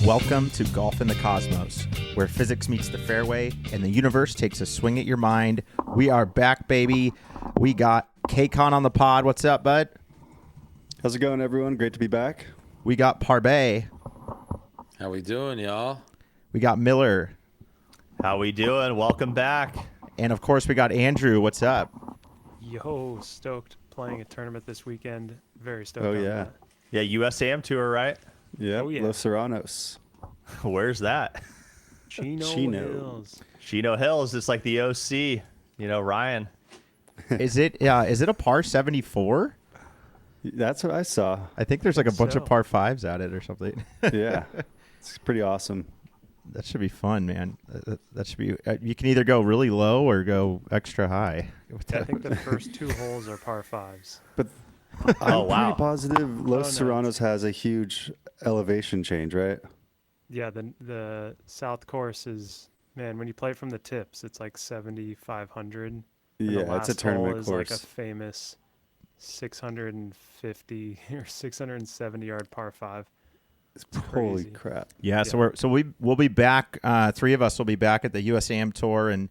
Welcome to Golf in the Cosmos, where physics meets the fairway and the universe takes a swing at your mind. We are back, baby. We got K-Con on the pod. What's up, bud? How's it going, everyone? Great to be back. We got Parbay. How we doing, y'all? We got Miller. How we doing? Welcome back. And, of course, we got Andrew. What's up? Yo, stoked playing a tournament this weekend. Very stoked. Oh, on yeah. that. Yeah, USAM tour, right? Yeah, Oh, yeah. Los Serranos. Where's that? Chino Hills. Chino Hills. It's like the OC. Ryan. Is it a par 74? That's what I saw. I think there's like a bunch of So- par 5s at it or something. Yeah, it's pretty awesome. That should be fun, man. That should be. You can either go really low or go extra high. I think the first two holes are par fives. But I'm Oh, wow. pretty positive Los Oh, no, Serranos has a huge elevation change, right? Yeah, the south course is, man, when you play it from the tips, it's like 7,500. And the Yeah, it's a last tournament hole is course. like a famous 650 or 670 yard par five. Holy crazy. crap. Yeah, so we'll be back. Three of us will be back at the USAM tour, and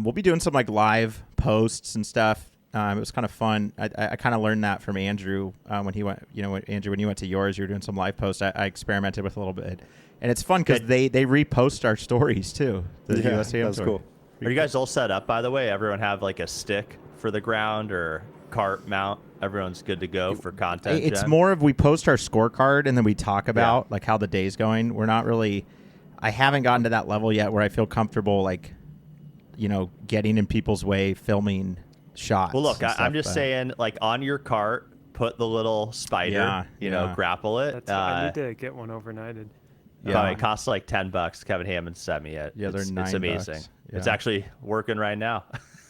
we'll be doing some like live posts and stuff. It was kind of fun. I kind of learned that from Andrew when he went. Andrew, when you went to yours, you were doing some live posts. I experimented with a little bit, and it's fun because they repost our stories too. The Yeah, USAM that's tour. cool. Are you guys all set up, by the way? Everyone have like a stick for the ground or cart mount? Everyone's good to go for content. It's Jen? more of we post our scorecard and then we talk about like how the day's going. We're not really. I haven't gotten to that level yet where I feel comfortable like, getting in people's way, filming shots. Well, look, and I'm stuff, just but- saying, like on your cart, put the little spider, Yeah. grapple it. That's, I need to get one overnighted. Yeah, it costs like $10. Kevin Hammond sent me it. Yeah, they're it's $9. amazing. It's Yeah. actually working right now.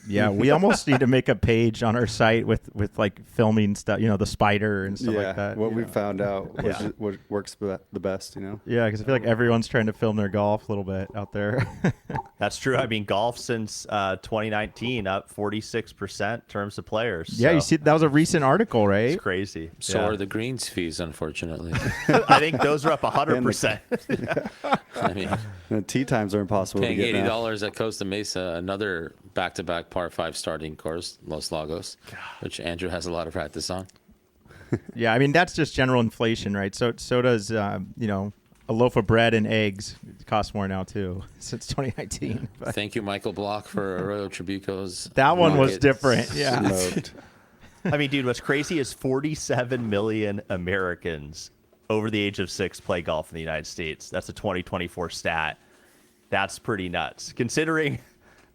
Yeah, we almost need to make a page on our site with like filming stuff, the spider and stuff Yeah, like that. what we found out was Yeah. what works the best, Yeah, because I feel like everyone's trying to film their golf a little bit out there. That's true. I mean, golf since 2019 up 46% in terms of players. Yeah, you So see, that was a recent article, right? it's crazy. So Yeah. are the greens fees, unfortunately. I think those are up 100%. I mean, And tee times are impossible to paying get now. $80 at Costa Mesa, another back-to-back par 5 starting course, Los Lagos, which Andrew has a lot of practice on. Yeah, I mean that's just general inflation, right? So does a loaf of bread and eggs cost more now too since 2019. But Thank you, Michael Block, for Arroyo Tribuco's. that one was rocket. different. Yeah. Smoked. I mean, dude, what's crazy is 47 million Americans over the age of 6 play golf in the United States. That's a 2024 stat. That's pretty nuts. Considering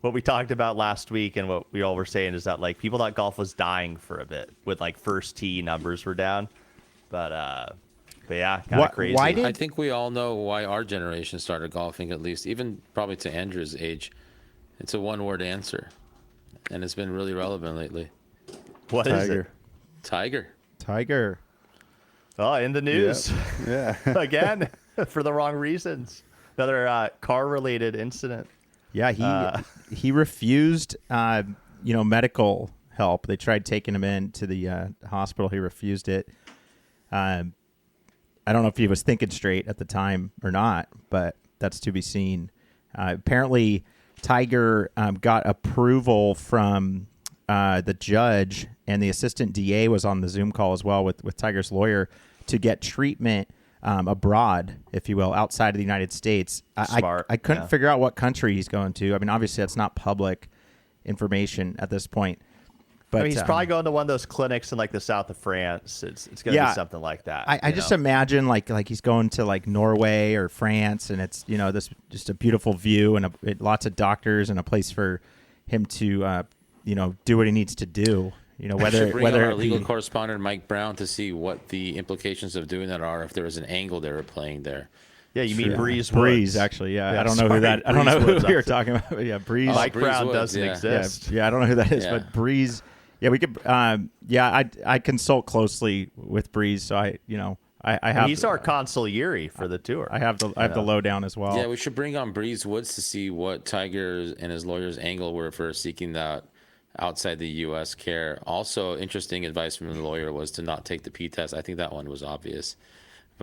what we talked about last week and what we all were saying is that like people thought golf was dying for a bit with like first tee numbers were down. But yeah, kind Why- of crazy. why did- I think we all know why our generation started golfing, at least, even probably to Andrew's age. It's a one-word answer, and it's been really relevant lately. What is Tiger. it? Tiger. Oh, in the news. Yeah. Again, for the wrong reasons. Another car-related incident. Yeah, he refused medical help. They tried taking him in to the hospital. He refused it. I don't know if he was thinking straight at the time or not, but that's to be seen. Apparently, Tiger got approval from the judge, and the assistant DA was on the Zoom call as well with Tiger's lawyer to get treatment abroad, if you will, outside of the United States. Smart, I couldn't yeah. figure out what country he's going to. I mean, obviously, that's not public information at this point. But I mean, he's probably going to one of those clinics in like the south of France. It's going to Yeah. be something like that. I you just know? imagine like he's going to like Norway or France, and it's this just a beautiful view and lots of doctors and a place for him to do what he needs to do. Whether Should bring on whether our it legal be- correspondent Mike Brown to see what the implications of doing that are if there was an angle they were playing there. Yeah, you mean Yeah. Breeze Breeze, Woods. actually, yeah. Yeah, I don't know who sorry, that. I don't know Breeze who Woods, we were actually. talking about. But yeah, Breeze. Oh, Mike Breeze Brown Woods, doesn't yeah. exist. Yeah, I don't know who that is, Yeah. but Breeze. Yeah, we could. I consult closely with Breeze, so I have. He's our consigliere for the tour. I have the lowdown as well. Yeah, we should bring on Breeze Woods to see what Tiger and his lawyer's angle were for seeking that outside the U.S. care. Also, interesting advice from the lawyer was to not take the P test. I think that one was obvious.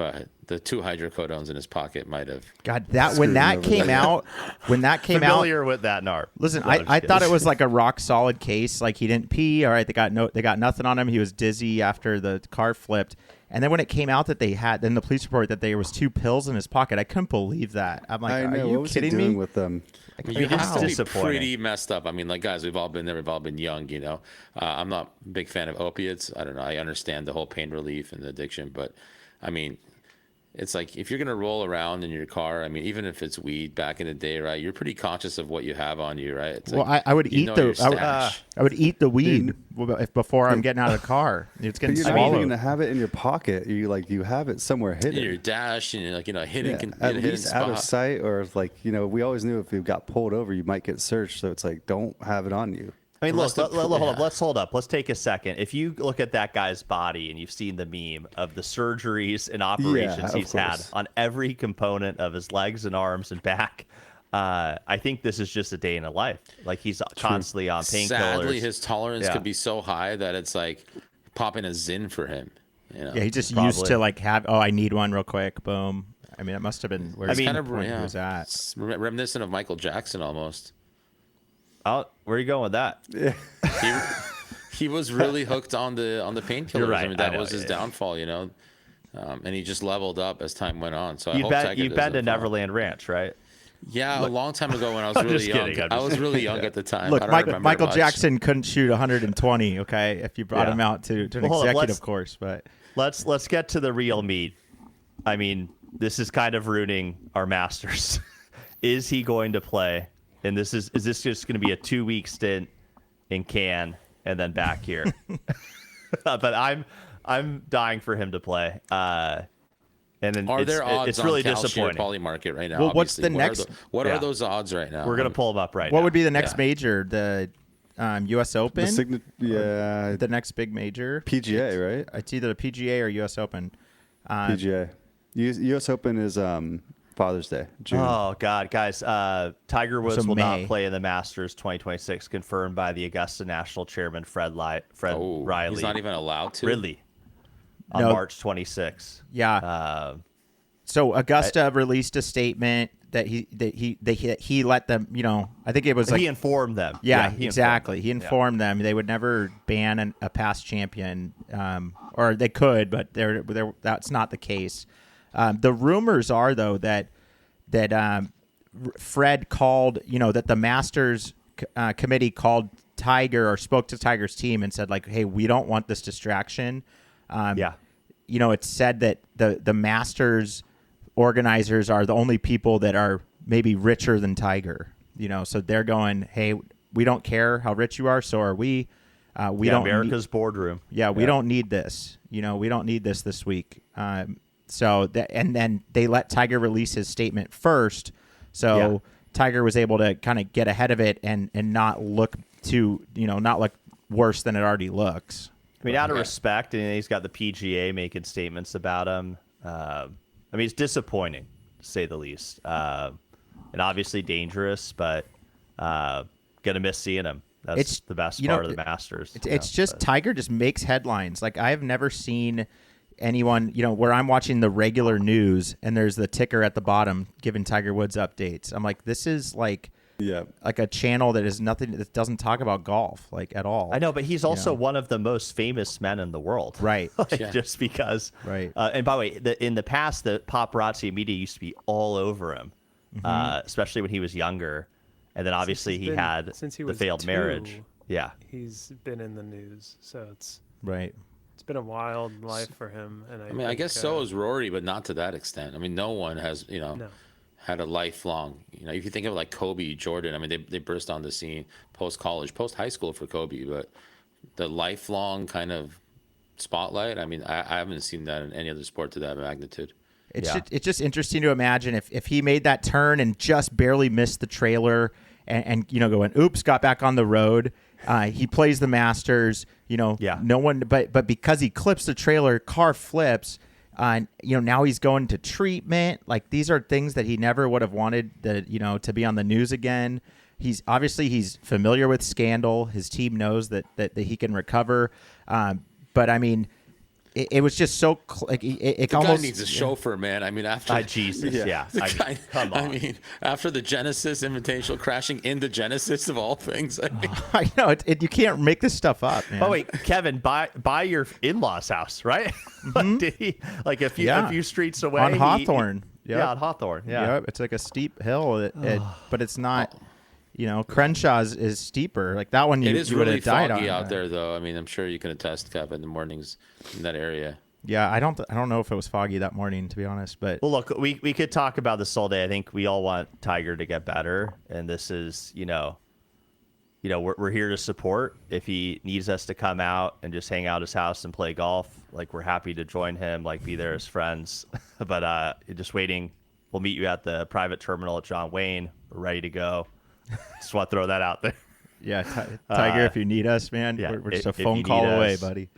but the 2 hydrocodones in his pocket might have. God, Screwed when him that over came there. out, when that came out, Familiar with that, Narp. listen, No, I'm just I thought it kidding. was like a rock solid case. Like he didn't pee. All right, they got nothing on him. He was dizzy after the car flipped. And then when it came out that they had, then the police report that there was 2 pills in his pocket. I couldn't believe that. I'm like, I know. are What you was kidding he doing me? with them? You have how? to be Disappointing. pretty messed up. I mean, like, guys, we've all been there. We've all been young, you know. I'm not a big fan of opiates. I don't know. I understand the whole pain relief and the addiction, but I mean, it's like if you're going to roll around in your car, I mean, even if it's weed back in the day, right, you're pretty conscious of what you have on you, right? It's Well, like, I would you eat know the your stash. I would eat the weed before I'm getting out of the car. It's But getting you're not even swallowed. gonna have it in your pocket. You have it somewhere hidden. in your dash and like, you know, hidden, Yeah, in at a hidden least out of spot. sight, or like we always knew if you got pulled over, you might get searched. So it's like, don't have it on you. I mean, Unless look, the- hold up. yeah. Let's hold up. Let's take a second. If you look at that guy's body and you've seen the meme of the surgeries and operations of he's had course. on every component of his legs and arms and back, I think this is just a day in a life. Like he's constantly on painkillers. Sadly, his tolerance Yeah. could be so high that it's like popping a Zin for him. You know? Yeah, he's just Probably. used to like have. Oh, I need one real quick. Boom. I mean, it must have been where I mean, kind of he was at. it's reminiscent of Michael Jackson almost. Oh, where are you going with that? He was really hooked on the painkillers. You're right, I mean, that I know, was his yeah. downfall, you know. And he just leveled up as time went on. So I You've hope been, Tiger you've been to doesn't fall. Neverland Ranch, right? Yeah, a long time ago when I was I'm really just young. kidding, I'm I just was really young at the time. Look, I don't remember Michael much. Jackson couldn't shoot 120. Okay, if you brought Yeah. him out to an Well, hold on, executive let's- course, but Let's get to the real meat. I mean, this is kind of ruining our Masters. Is he going to play? And is this just going to be a 2-week stint in Cannes and then back here? But I'm dying for him to play. And then Are there odds it's really on Cal Share disappointing. Poly Market right now? Well, what's obviously? the What are next- what Yeah. are those odds right now? We're gonna pull him up right now. what would be the next Yeah. major? The U.S. Open, Yeah, the next big major. PGA, right? It's either the PGA or U.S. Open. PGA. U.S. Open is Father's Day, June. Oh God, guys! Tiger Woods So will May. not play in the Masters 2026, confirmed by the Augusta National Chairman Fred Oh, Riley. he's not even allowed to. Ridley on No. March 26. Yeah. So Augusta released a statement that he let them. You know, I think it was like He informed them. Yeah, he informed exactly. them. He informed them they would never ban a past champion, or they could, but that's not the case. The rumors are though that Fred called, that the Masters committee called Tiger or spoke to Tiger's team and said like, "Hey, we don't want this distraction." Yeah. It's said that the Masters organizers are the only people that are maybe richer than Tiger. So they're going, "Hey, we don't care how rich you are, so are we. We Yeah, don't America's boardroom. we don't need this. We don't need this week." And then they let Tiger release his statement first, so Yeah. Tiger was able to kind of get ahead of it and not look not look worse than it already looks. I mean, out of Okay. respect, and he's got the PGA making statements about him. I mean, it's disappointing, to say the least, and obviously dangerous, but gonna miss seeing him. That's It's- the best you know, part of the Masters. It's just Tiger just makes headlines. Like I have never seen anyone, where I'm watching the regular news and there's the ticker at the bottom giving Tiger Woods updates. I'm like, this is like Yeah. a channel that is nothing that doesn't talk about golf like at all. I know, but he's also one of the most famous men in the world. Right. Like, Yeah. Just because. Right. And by the way, in the past, the paparazzi media used to be all over him, especially when he was younger. And then obviously he's he been- had since he the was failed 2. marriage. Yeah. He's been in the news, so it's Right. been a wild life for him. And I mean, I guess so is Rory, but not to that extent. I mean, no one has, No. had a lifelong, if you think of like Kobe, Jordan, I mean, they burst on the scene post-college, post-high school for Kobe, but the lifelong kind of spotlight, I mean, I haven't seen that in any other sport to that magnitude. It's just interesting to imagine if he made that turn and just barely missed the trailer and going, oops, got back on the road. He plays the Masters, Yeah. no one, but because he clips the trailer, car flips. Now he's going to treatment. Like these are things that he never would have wanted to be on the news again. He's familiar with scandal. His team knows that he can recover. But I mean, it was just so like it The almost guy needs a chauffeur, man. I mean, after Jesus, yeah. the I mean, guy, come on. I mean, after the Genesis Invitational crashing into Genesis of all things. I mean, I know you can't make this stuff up, man. Oh wait, Kevin, buy your in-laws house, right? Did he, like a few streets away on Hawthorne. Yeah, on Hawthorne. Yeah. Yep, it's like a steep hill, but it's not. You know, Crenshaw's is steeper. Like that one, it is you would really have died foggy on. out there, though. I mean, I'm sure you can attest, Kevin, in the mornings in that area. Yeah, I don't know if it was foggy that morning, to be honest. But Well, look, we could talk about this all day. I think we all want Tiger to get better, and this is, we're here to support. If he needs us to come out and just hang out at his house and play golf, like we're happy to join him, like be there as friends. But just waiting. We'll meet you at the private terminal at John Wayne. We're ready to go. Just want to throw that out there. yeah, Tiger, if you need us, man, yeah, we're just a if you phone need call away, us. buddy.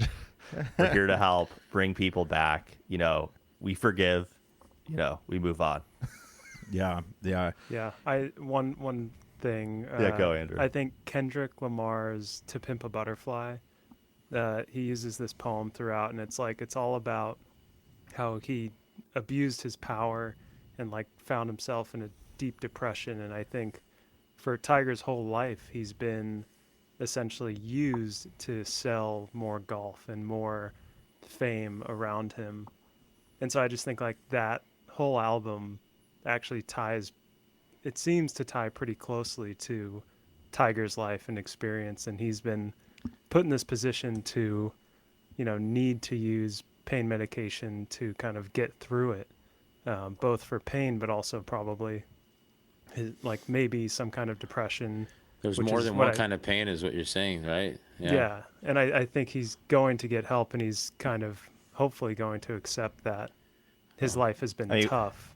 We're here to help bring people back. We forgive. We move on. Yeah. Yeah, one thing. Yeah, go, Andrew. I think Kendrick Lamar's "To Pimp a Butterfly." He uses this poem throughout, and it's all about how he abused his power and like found himself in a deep depression. And I think for Tiger's whole life, he's been essentially used to sell more golf and more fame around him. And so I just think like that whole album actually seems to tie pretty closely to Tiger's life and experience. And he's been put in this position to, need to use pain medication to kind of get through it, both for pain, but also probably like maybe some kind of depression. There's which more is than what one kind of pain, is what you're saying, right? Yeah. And I think he's going to get help, and he's kind of hopefully going to accept that his life has been tough,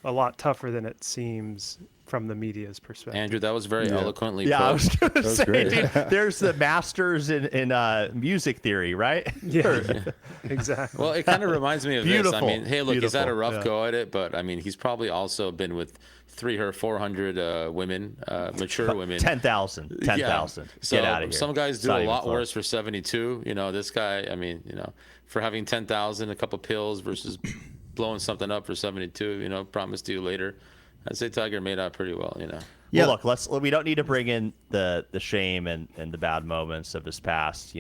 a lot tougher than it seems from the media's perspective. Andrew, that was very eloquently Yeah, put. I was going to say, great. dude, there's the masters in music theory, right? Yeah, exactly. Well, it kind of reminds me of this. I Beautiful. mean, hey, look, he's had a Beautiful. rough go at it, but I mean, he's probably also been with 300 or 400 women, mature women. 10,000. Yeah. So Get out of here. some guys It's do not a even lot close. worse for 72. This guy, I mean, for having 10,000, a couple pills versus blowing something up for 72, promise to you later. I'd say Tiger made out pretty well, Yeah. Well, look, we don't need to bring in the shame and the bad moments of his past.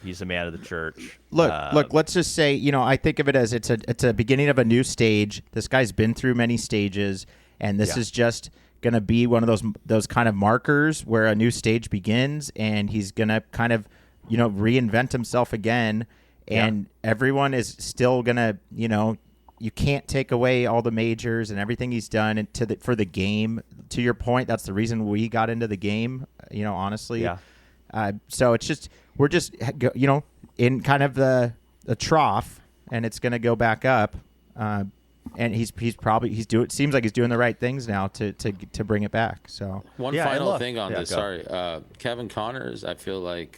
He's a man of the church. Look. Let's just say, I think of it as it's a beginning of a new stage. This guy's been through many stages, and this is just gonna be one of those kind of markers where a new stage begins, and he's gonna kind of, reinvent himself again, and everyone is still gonna, you can't take away all the majors and everything he's done for the game. To your point, that's the reason we got into the game. Honestly. Yeah. So it's just we're just in kind of the trough, and it's going to go back up. And he's doing. It seems like he's doing the right things now to bring it back. So One Yeah, and final look- thing on yeah, this. go. Sorry, Kevin Connors. I feel like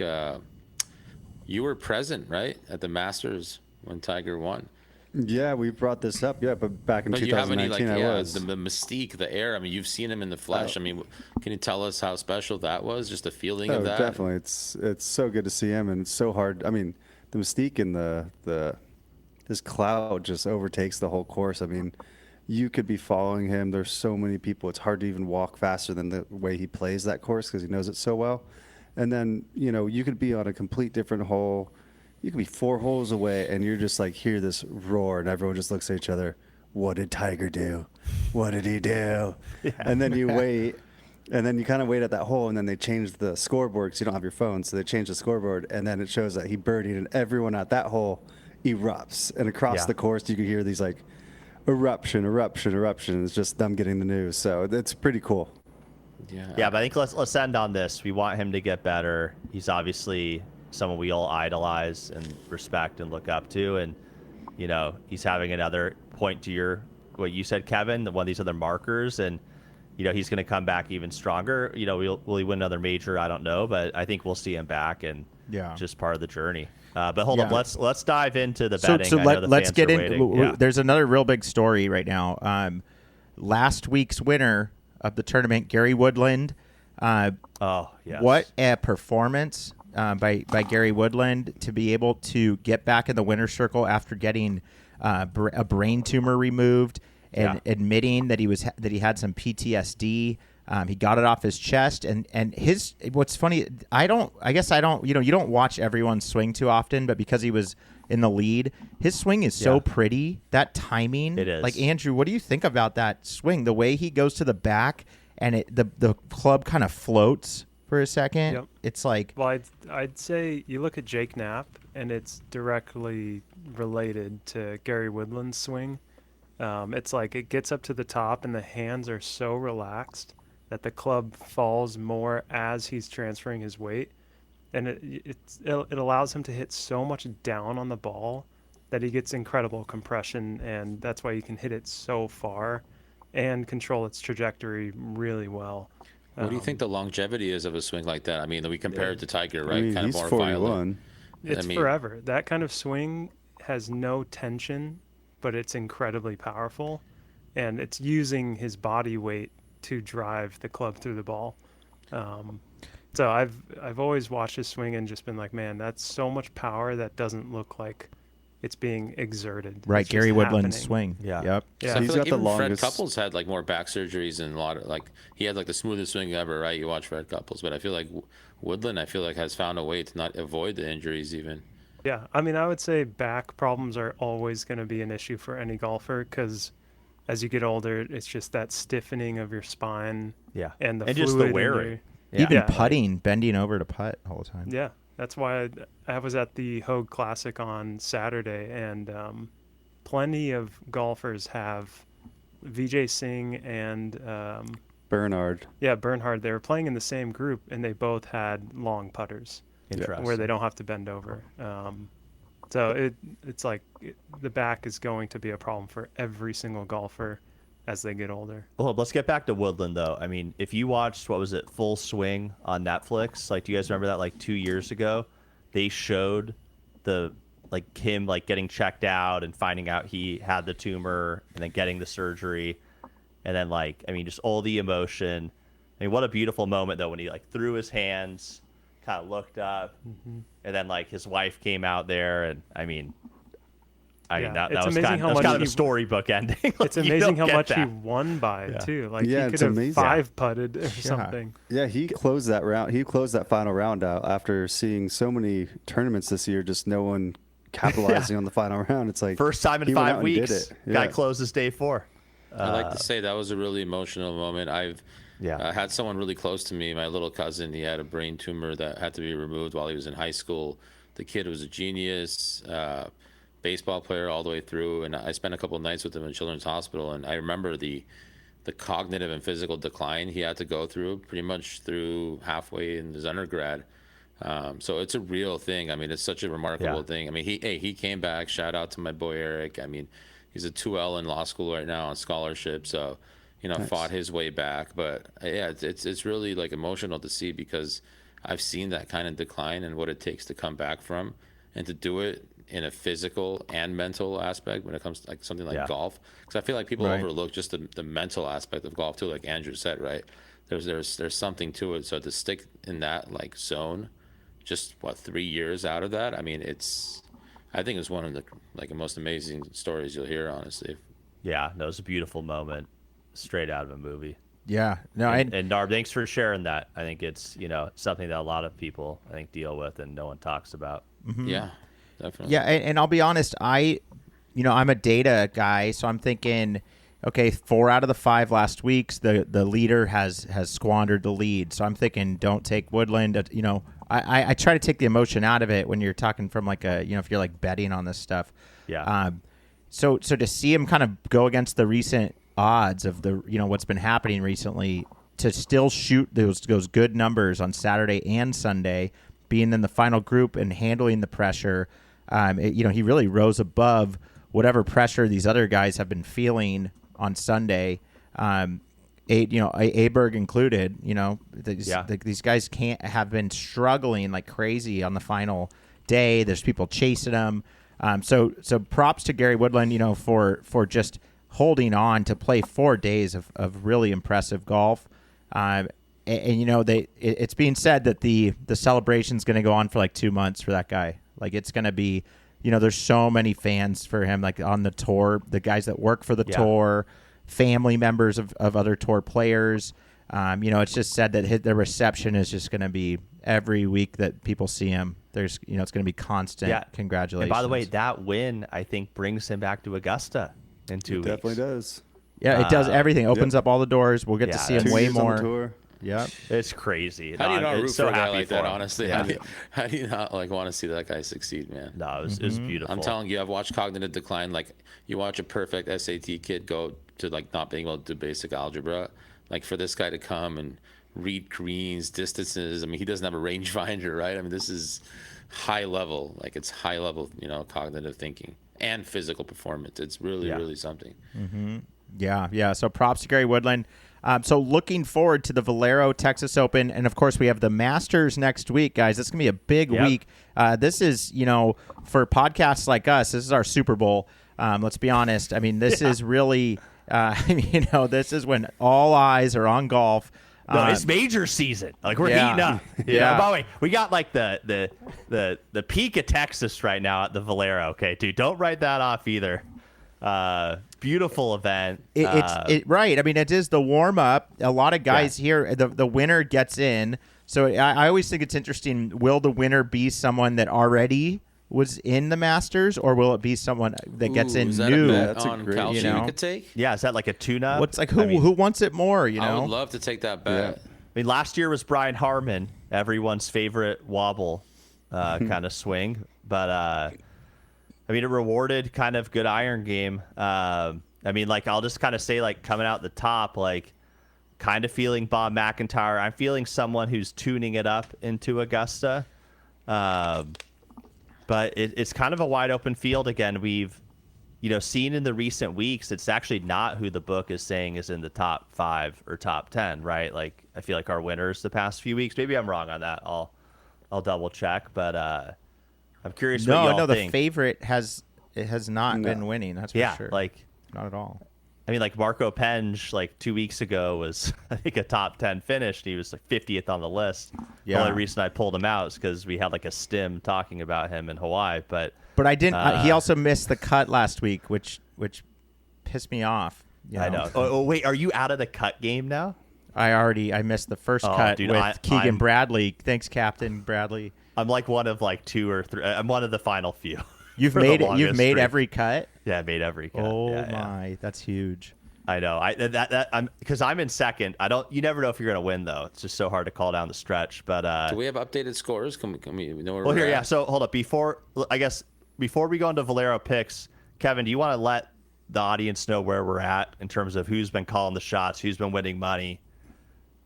you were present, right, at the Masters when Tiger won. Yeah, we brought this up. Yeah, but back in But you have any 2019, I was. the mystique, the air. I mean, you've seen him in the flesh. I mean, can you tell us how special that was? Just the feeling of that. Definitely. It's so good to see him, and it's so hard. I mean, the mystique and this cloud just overtakes the whole course. I mean, you could be following him. There's so many people. It's hard to even walk faster than the way he plays that course because he knows it so well. And then, you could be on a complete different hole. You could be 4 holes away, and you're just like, hear this roar, and everyone just looks at each other. What did Tiger do? What did he do? Yeah. And then you wait, and then you kind of wait at that hole, and then they change the scoreboard because you don't have your phone, so they change the scoreboard, and then it shows that he birdied, and everyone at that hole erupts. And across the course, you could hear these like eruption. It's just them getting the news. So it's pretty cool. Yeah, but I think let's end on this. We want him to get better. He's obviously someone we all idolize and respect and look up to, and he's having another point to what you said, Kevin, one of these other markers, and he's going to come back even stronger. Will he win another major? I don't know, but I think we'll see him back, and just part of the journey. But hold on, let's dive into the betting. So I know the let's fans get are in. waiting. Yeah. There's another real big story right now. Last week's winner of the tournament, Gary Woodland. Oh, yes. What a performance! by Gary Woodland to be able to get back in the winner's circle after getting a brain tumor removed and admitting that he had some PTSD. He got it off his chest, and his what's funny, I guess I don't, you don't watch everyone swing too often, but because he was in the lead, his swing is so pretty. That timing, it is. Like, Andrew, what do you think about that swing? The way he goes to the back and the club kind of floats for a second. Yep. It's like, Well, I'd say you look at Jake Knapp, and it's directly related to Gary Woodland's swing. It's like it gets up to the top, and the hands are so relaxed that the club falls more as he's transferring his weight, and it allows him to hit so much down on the ball that he gets incredible compression, and that's why he can hit it so far and control its trajectory really well. What do you think the longevity is of a swing like that? I mean, we compare it to Tiger, right? I mean, kind he's of more 41. violent. It's I mean, forever. That kind of swing has no tension, but it's incredibly powerful, and it's using his body weight to drive the club through the ball. So I've always watched his swing and just been like, man, that's so much power that doesn't look like it's being exerted. right, It's Gary just Woodland's happening. swing. Yeah. Yep. Yeah. So I He's feel like got the even Fred longest- Couples had like more back surgeries and a lot of he had like the smoothest swing ever, right? You watch Fred Couples, but I feel like Woodland, has found a way to not avoid the injuries even. Yeah, I mean, I would say back problems are always going to be an issue for any golfer because as you get older, it's just that stiffening of your spine Yeah. and the just the fluid in wearing. your- Yeah. Even Yeah. putting, bending over to putt all the time. Yeah, that's why I was at the Hogue Classic on Saturday, and plenty of golfers have Vijay Singh and Bernard. Bernhard. They were playing in the same group, and they both had long putters Interesting. where they don't have to bend over. So it's like the back is going to be a problem for every single golfer as they get older. Well, let's get back to Woodland, though. I mean, if you watched, what was it, Full Swing on Netflix? Like, do you guys remember that, like, 2 years ago? They showed him, getting checked out and finding out he had the tumor and then getting the surgery. And then, just all the emotion. I mean, what a beautiful moment, though, when he, threw his hands, kind of looked up, and then, his wife came out there. And, that it's was amazing how kind much of a storybook ending. It's You amazing don't how get much he that. won by too. Like Yeah, he could it's have amazing. five putted or something. Yeah, he closed that round. He closed that final round out after seeing so many tournaments this year. Just no one capitalizing on the final round. It's like First time in he went 5 out and did weeks. it. Guy Yeah. closes day 4. I'd like to say that was a really emotional moment. I've had someone really close to me, my little cousin. He had a brain tumor that had to be removed while he was in high school. The kid was a genius, baseball player all the way through, and I spent a couple of nights with him in Children's Hospital, and I remember the cognitive and physical decline he had to go through pretty much through halfway in his undergrad. So it's a real thing. I mean, it's such a remarkable thing. I mean, he came back. Shout out to my boy Eric. I mean, he's a 2L in law school right now on scholarship. So, Nice. fought his way back. But yeah, it's really emotional to see because I've seen that kind of decline and what it takes to come back from, and to do it in a physical and mental aspect when it comes to something like golf. Because I feel like people overlook just the mental aspect of golf too, like Andrew said, right? There's something to it. So to stick in that zone, just 3 years out of that, I mean, I think it's one of the most amazing stories you'll hear, honestly. Yeah, no, it's a beautiful moment, straight out of a movie. Yeah. No, And Narb, thanks for sharing that. I think it's something that a lot of people deal with and no one talks about. Yeah, definitely. Yeah, and I'll be honest, I'm a data guy, so I'm thinking, okay, 4 out of the 5 last weeks, the leader has squandered the lead. So I'm thinking, don't take Woodland. I try to take the emotion out of it when you're talking from if you're betting on this stuff. Yeah. So to see him kind of go against the recent odds of the what's been happening recently, to still shoot those good numbers on Saturday and Sunday, being in the final group and handling the pressure, he really rose above whatever pressure these other guys have been feeling on Sunday. Aberg included. These guys have been struggling like crazy on the final day. There's people chasing them. So props to Gary Woodland, for just holding on to play 4 days of really impressive golf. and it's being said that the celebration's going to go on for like 2 months for that guy. Like it's going to be, there's so many fans for him, like on the tour, the guys that work for the tour, family members of other tour players. It's just said that the reception is just going to be every week that people see him. There's, it's going to be constant congratulations. And by the way, that win, I think, brings him back to Augusta in 2 weeks. Definitely does. Yeah, it does everything. Opens up all the doors. We'll get to see him 2 way years on the more. tour. Yeah, it's crazy. How do you not root so for a guy happy like that? him. Honestly, Yeah. how do you not want to see that guy succeed, man? No, it was beautiful. I'm telling you, I've watched cognitive decline. Like you watch a perfect SAT kid go to like not being able to do basic algebra. Like for this guy to come and read greens, distances. I mean, he doesn't have a rangefinder, right? I mean, this is high level. Like it's high level, cognitive thinking and physical performance. It's really, really something. Mm-hmm. Yeah. So props to Gary Woodland. So looking forward to the Valero Texas Open. And, of course, we have the Masters next week, guys. This is going to be a big week. This is, for podcasts like us, this is our Super Bowl. Let's be honest. I mean, this is really, this is when all eyes are on golf. No, it's major season. Like we're heating up. By the way, we got like the peak of Texas right now at the Valero. Okay, dude, don't write that off either. Beautiful event. Right. I mean, it is the warm up. A lot of guys here. The winner gets in. So I always think it's interesting. Will the winner be someone that already was in the Masters, or will it be someone that gets in is that new? A bet That's a on great- Kalshi we could take? Yeah, is that like a tune-up? What's like who wants it more? I would love to take that bet. I mean, last year was Brian Harmon, everyone's favorite wobble kind of swing, but I mean, it rewarded kind of good iron game. I mean, like I'll just kind of say, like coming out the top, like kind of feeling Bob McIntyre. I'm feeling someone who's tuning it up into Augusta. But it's kind of a wide open field again. We've, seen in the recent weeks, it's actually not who the book is saying is in the top 5 or top 10, right? Like I feel like our winners the past few weeks. Maybe I'm wrong on that. I'll double check, but I'm curious what y'all think. The favorite has not been winning. That's for sure. Like not at all. I mean, like Marco Penge, like 2 weeks ago was, I think, a top 10 finish. And he was like 50th on the list. Yeah. The only reason I pulled him out is because we had like a stim talking about him in Hawaii. But I didn't. He also missed the cut last week, which pissed me off. I know. Oh, wait, are you out of the cut game now? I missed the first cut with Keegan Bradley. Thanks, Captain Bradley. I'm like one of like 2 or 3. I'm one of the final few. You've made every cut. Yeah, I made every cut. Oh my, that's huge. I know. I'm because I'm in second. You never know if you're gonna win though. It's just so hard to call down the stretch. But do we have updated scores? Can we know where well, we're here, at? So hold up. Before we go into Valero picks, Kevin, do you want to let the audience know where we're at in terms of who's been calling the shots, who's been winning money?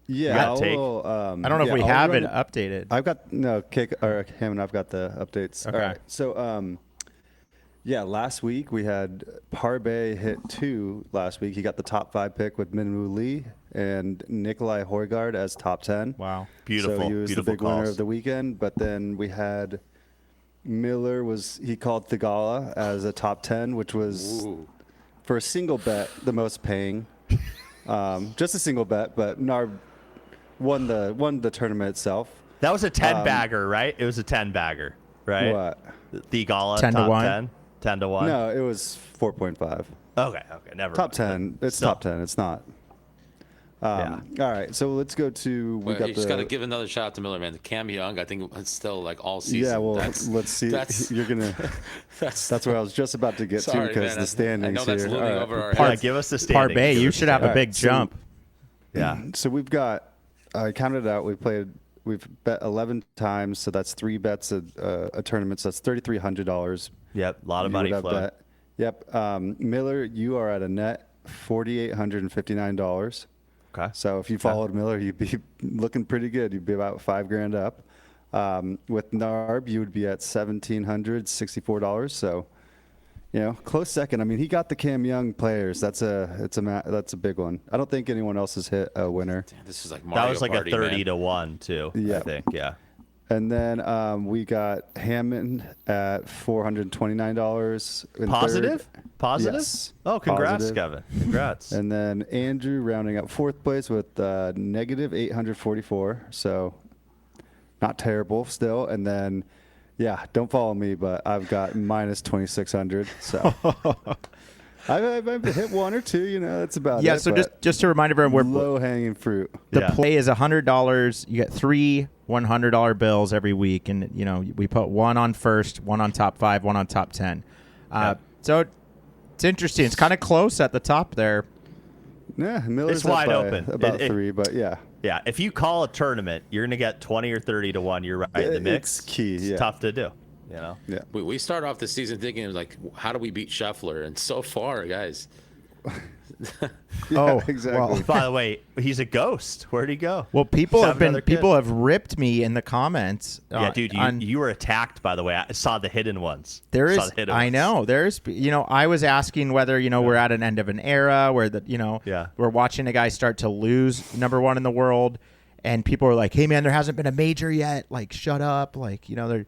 Yeah, I don't know if we have it updated. I've got Cam and I've got the updates. Okay. All right. So last week we had Parbay hit 2 last week. He got the top 5 pick with Minwoo Lee and Nikolai Højgaard as top 10. Wow. Beautiful. So he was the big winner of the weekend. But then we had Miller he called Thigala as a top 10, which was for a single bet the most paying. Just a single bet, but Narb won the tournament itself. That was a 10 bagger, right? It was a 10 bagger, right? What? The Gala 10 to top 1? 10? 10 to 1? No, it was 4.5. Okay, never Top mind. 10. It's Still. top 10. It's not. All right, so let's go to. You just got to give another shout out to Miller, man. Cam Young, I think it's still like all season. Yeah, well, let's see. You're gonna. That's where I was just about to get to because the standings I know that's here. looming All right. over our Yeah, heads. give us the standings. Parbay, you should have a All big right, so- jump. Yeah. So we've got. I counted it out. We've bet 11 times, so that's 3 bets a tournament. So that's $3,300. Yep, a lot of money flowing. Yep. Miller, you are at a net $4,859. Okay. So if you followed Miller, you'd be looking pretty good. You'd be about $5,000 up. With Narb, you would be at $1,764. So, close second. I mean, he got the Cam Young players. That's a big one. I don't think anyone else has hit a winner. This is like Mario That was like Party, a 30 man. to 1 too. Yeah. I think. Yeah. And then we got Hammond at $429. in Positive? third. Positive? Yes. Oh, congrats, Positive. Kevin. Congrats. And then Andrew rounding up fourth place with negative 844. So not terrible still. And then, yeah, don't follow me, but I've got minus 2,600. So I've hit one or two, that's about it. Yeah, so but just to remind everyone, we're low hanging fruit. the Yeah. play is $100. You get 3 $100 bills every week, and we put one on first, one on top 5, one on top 10. So it's interesting. It's kind of close at the top there. Yeah, Miller's It's up wide by open. about It- 3, but yeah. Yeah, if you call a tournament, you're going to get 20 or 30 to 1. You're right. The mix, It's key, it's yeah. tough to do. Yeah. We started off the season thinking like, how do we beat Scheffler? And so far, guys, Oh, exactly. well- By the way, he's a ghost. Where'd he go? Well, people Just have have another been kid. people have ripped me in the comments. Yeah, dude, on- you were attacked, by the way. I saw the hidden ones. There Saw is, the hidden I ones. know, there's, I was asking whether, we're at an end of an era where Yeah. we're watching a guy start to lose number one in the world, and people are like, hey man, there hasn't been a major yet. Like, shut up. Like, you don't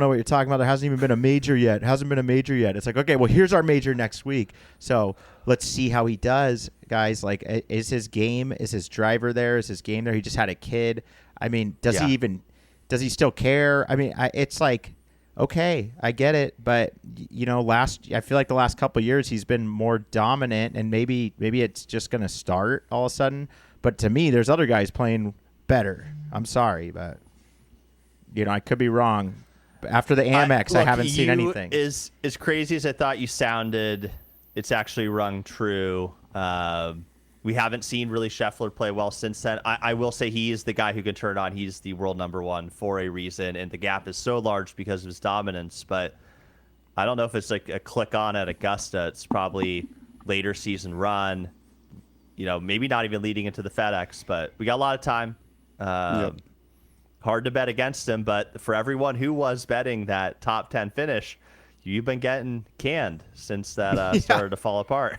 know what you're talking about. There hasn't even been a major yet. It hasn't been a major yet. It's like, okay, well, here's our major next week. So let's see how he does, guys. Like, is his driver there? Is his game there? He just had a kid. I mean, does he still care? I mean, it's like, okay, I get it, but I feel like the last couple of years he's been more dominant, and maybe it's just going to start all of a sudden. But to me, there's other guys playing better. I'm sorry, but I could be wrong. But after the Amex, I Look, haven't seen you, anything. As crazy as I thought you sounded, it's actually rung true. We haven't seen really Scheffler play well since then. I will say he is the guy who can turn on. He's the world number one for a reason, and the gap is so large because of his dominance. But I don't know if it's like a click on at Augusta. It's probably later season run. Maybe not even leading into the FedEx, but we got a lot of time. Hard to bet against him, but for everyone who was betting that top 10 finish, you've been getting canned since that started to fall apart.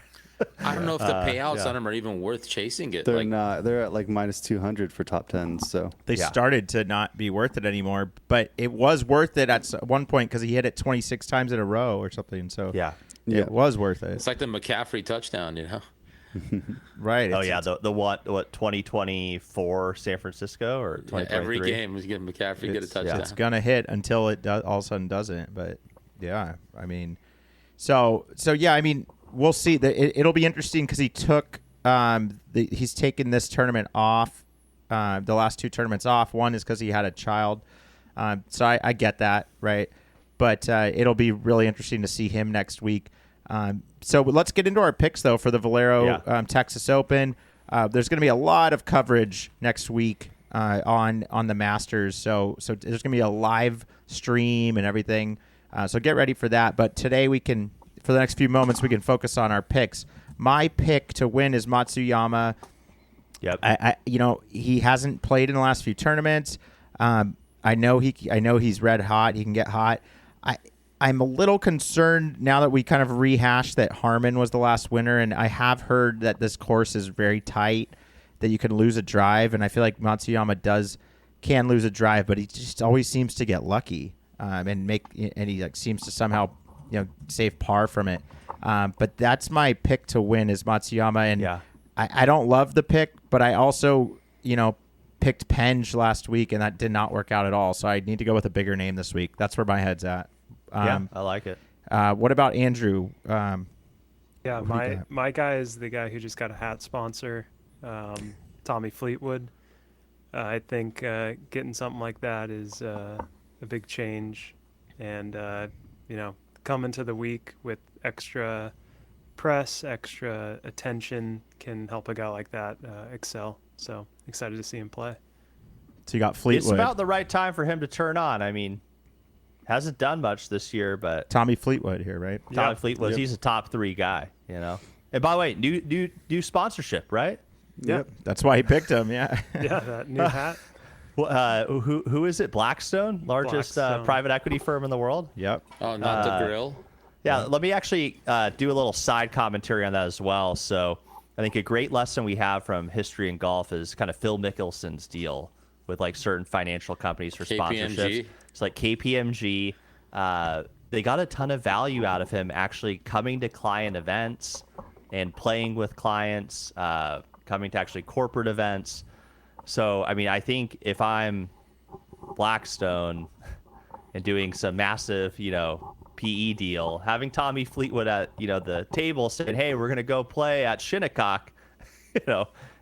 I don't know if the payouts on them are even worth chasing it. They're not. They're at like minus 200 for top 10s. So They started to not be worth it anymore, but it was worth it at one point because he hit it 26 times in a row or something. So Yeah. it was worth it. It's like the McCaffrey touchdown, Right. Oh it's- yeah, the what 2024 San Francisco or 2023? Every game was getting McCaffrey get a touchdown. It's gonna hit until it all of a sudden doesn't. But yeah, I mean, so yeah, I mean, we'll see. It'll be interesting because he took he's taken this tournament off, the last 2 tournaments off. One is because he had a child, so I get that, right? But it'll be really interesting to see him next week. So let's get into our picks though for the Valero Texas Open. There's going to be a lot of coverage next week on the Masters. So there's going to be a live stream and everything. So get ready for that. But today for the next few moments, we can focus on our picks. My pick to win is Matsuyama. Yep. He hasn't played in the last few tournaments. I know he's red hot. He can get hot. I'm a little concerned now that we kind of rehashed that Harmon was the last winner, and I have heard that this course is very tight, that you can lose a drive, and I feel like Matsuyama can lose a drive, but he just always seems to get lucky and he seems to somehow save par from it. But that's my pick to win is Matsuyama, and I don't love the pick, but I also picked Penge last week, and that did not work out at all. So I need to go with a bigger name this week. That's where my head's at. I like it. What about Andrew? Yeah, What do you got? my guy is the guy who just got a hat sponsor, Tommy Fleetwood. I think getting something like that is a big change, and coming to the week with extra press, extra attention can help a guy like that excel. So excited to see him play. So you got Fleetwood. It's about the right time for him to turn on. I mean, hasn't done much this year, but Tommy Fleetwood here, right? Tommy Fleetwood, he's a top 3 guy, And by the way, new sponsorship, right? Yep. That's why he picked him. Yeah. Yeah, that new hat. Who is it? Blackstone, largest Blackstone. private equity firm in the world. Yep. Oh, not the grill. Yeah, let me actually do a little side commentary on that as well. So I think a great lesson we have from history and golf is kind of Phil Mickelson's deal with like certain financial companies for KPMG. sponsorships. It's like KPMG. They got a ton of value out of him actually coming to client events and playing with clients, coming to actually corporate events. So, I mean, I think if I'm Blackstone and doing some massive, PE deal, having Tommy Fleetwood at, the table saying, hey, we're going to go play at Shinnecock,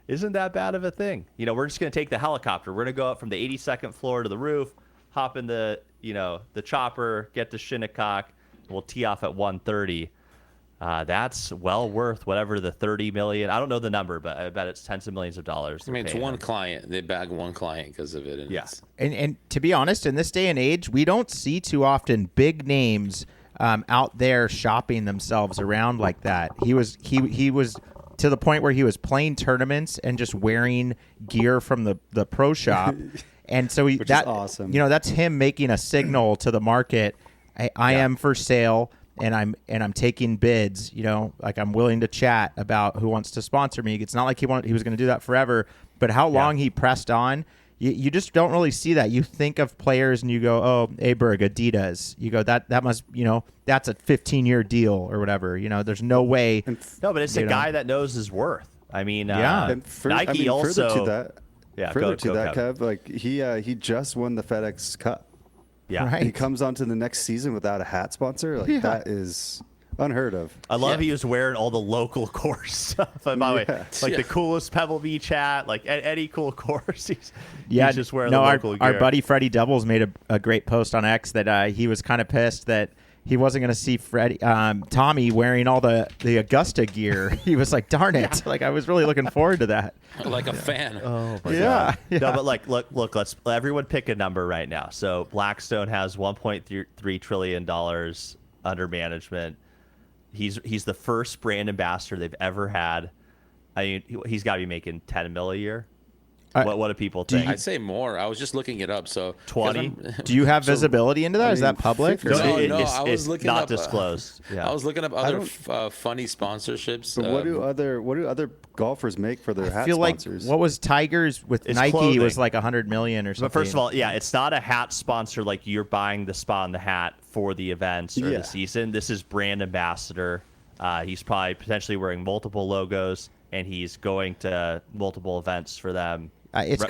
isn't that bad of a thing? We're just going to take the helicopter. We're going to go up from the 82nd floor to the roof, hop in the chopper, get to Shinnecock. We'll tee off at 1:30. That's well worth whatever the 30 million. I don't know the number, but I bet it's tens of millions of dollars. I mean, it's one client. They bag one client because of it. And Yeah. And to be honest, in this day and age, we don't see too often big names out there shopping themselves around like that. He was to the point where he was playing tournaments and just wearing gear from the pro shop. And so Which is awesome. That's him making a signal to the market. I am for sale, and I'm taking bids. Like I'm willing to chat about who wants to sponsor me. It's not like he was going to do that forever, but how long he pressed on, you just don't really see that. You think of players and you go, oh, Aberg, Adidas. You go that must that's a 15-year deal or whatever. There's no way. No, but it's a guy that knows his worth. I mean, And Nike also. further to that. Yeah, further go, Kev. Like he just won the FedEx Cup. Yeah, Right. He comes on to the next season without a hat sponsor. Like that is unheard of. I love he was wearing all the local course stuff. And by the way, like the coolest Pebble Beach hat, like any cool course. He's just wearing the local gear. Our buddy Freddie Doubles made a great post on X that he was kind of pissed that he wasn't going to see Tommy wearing all the Augusta gear. He was like, darn it. Like, I was really looking forward to that. Like a fan. Oh, my Yeah. God. No, but like, look, let's everyone pick a number right now. So Blackstone has $1.3 trillion under management. He's the first brand ambassador they've ever had. I mean, he's got to be making $10 million a year. What do people think? I'd say more. I was just looking it up. So 20. Do you have visibility into that? Is that public? No, I was it's looking not up, disclosed. Yeah. I was looking up other funny sponsorships. But what do other golfers make for their hat I feel sponsors? like what was Tiger's with It's Nike clothing. was like $100 million or something. But first of all, yeah, it's not a hat sponsor like you're buying the spot on the hat for the events or the season. This is brand ambassador. He's probably potentially wearing multiple logos, and he's going to multiple events for them. He's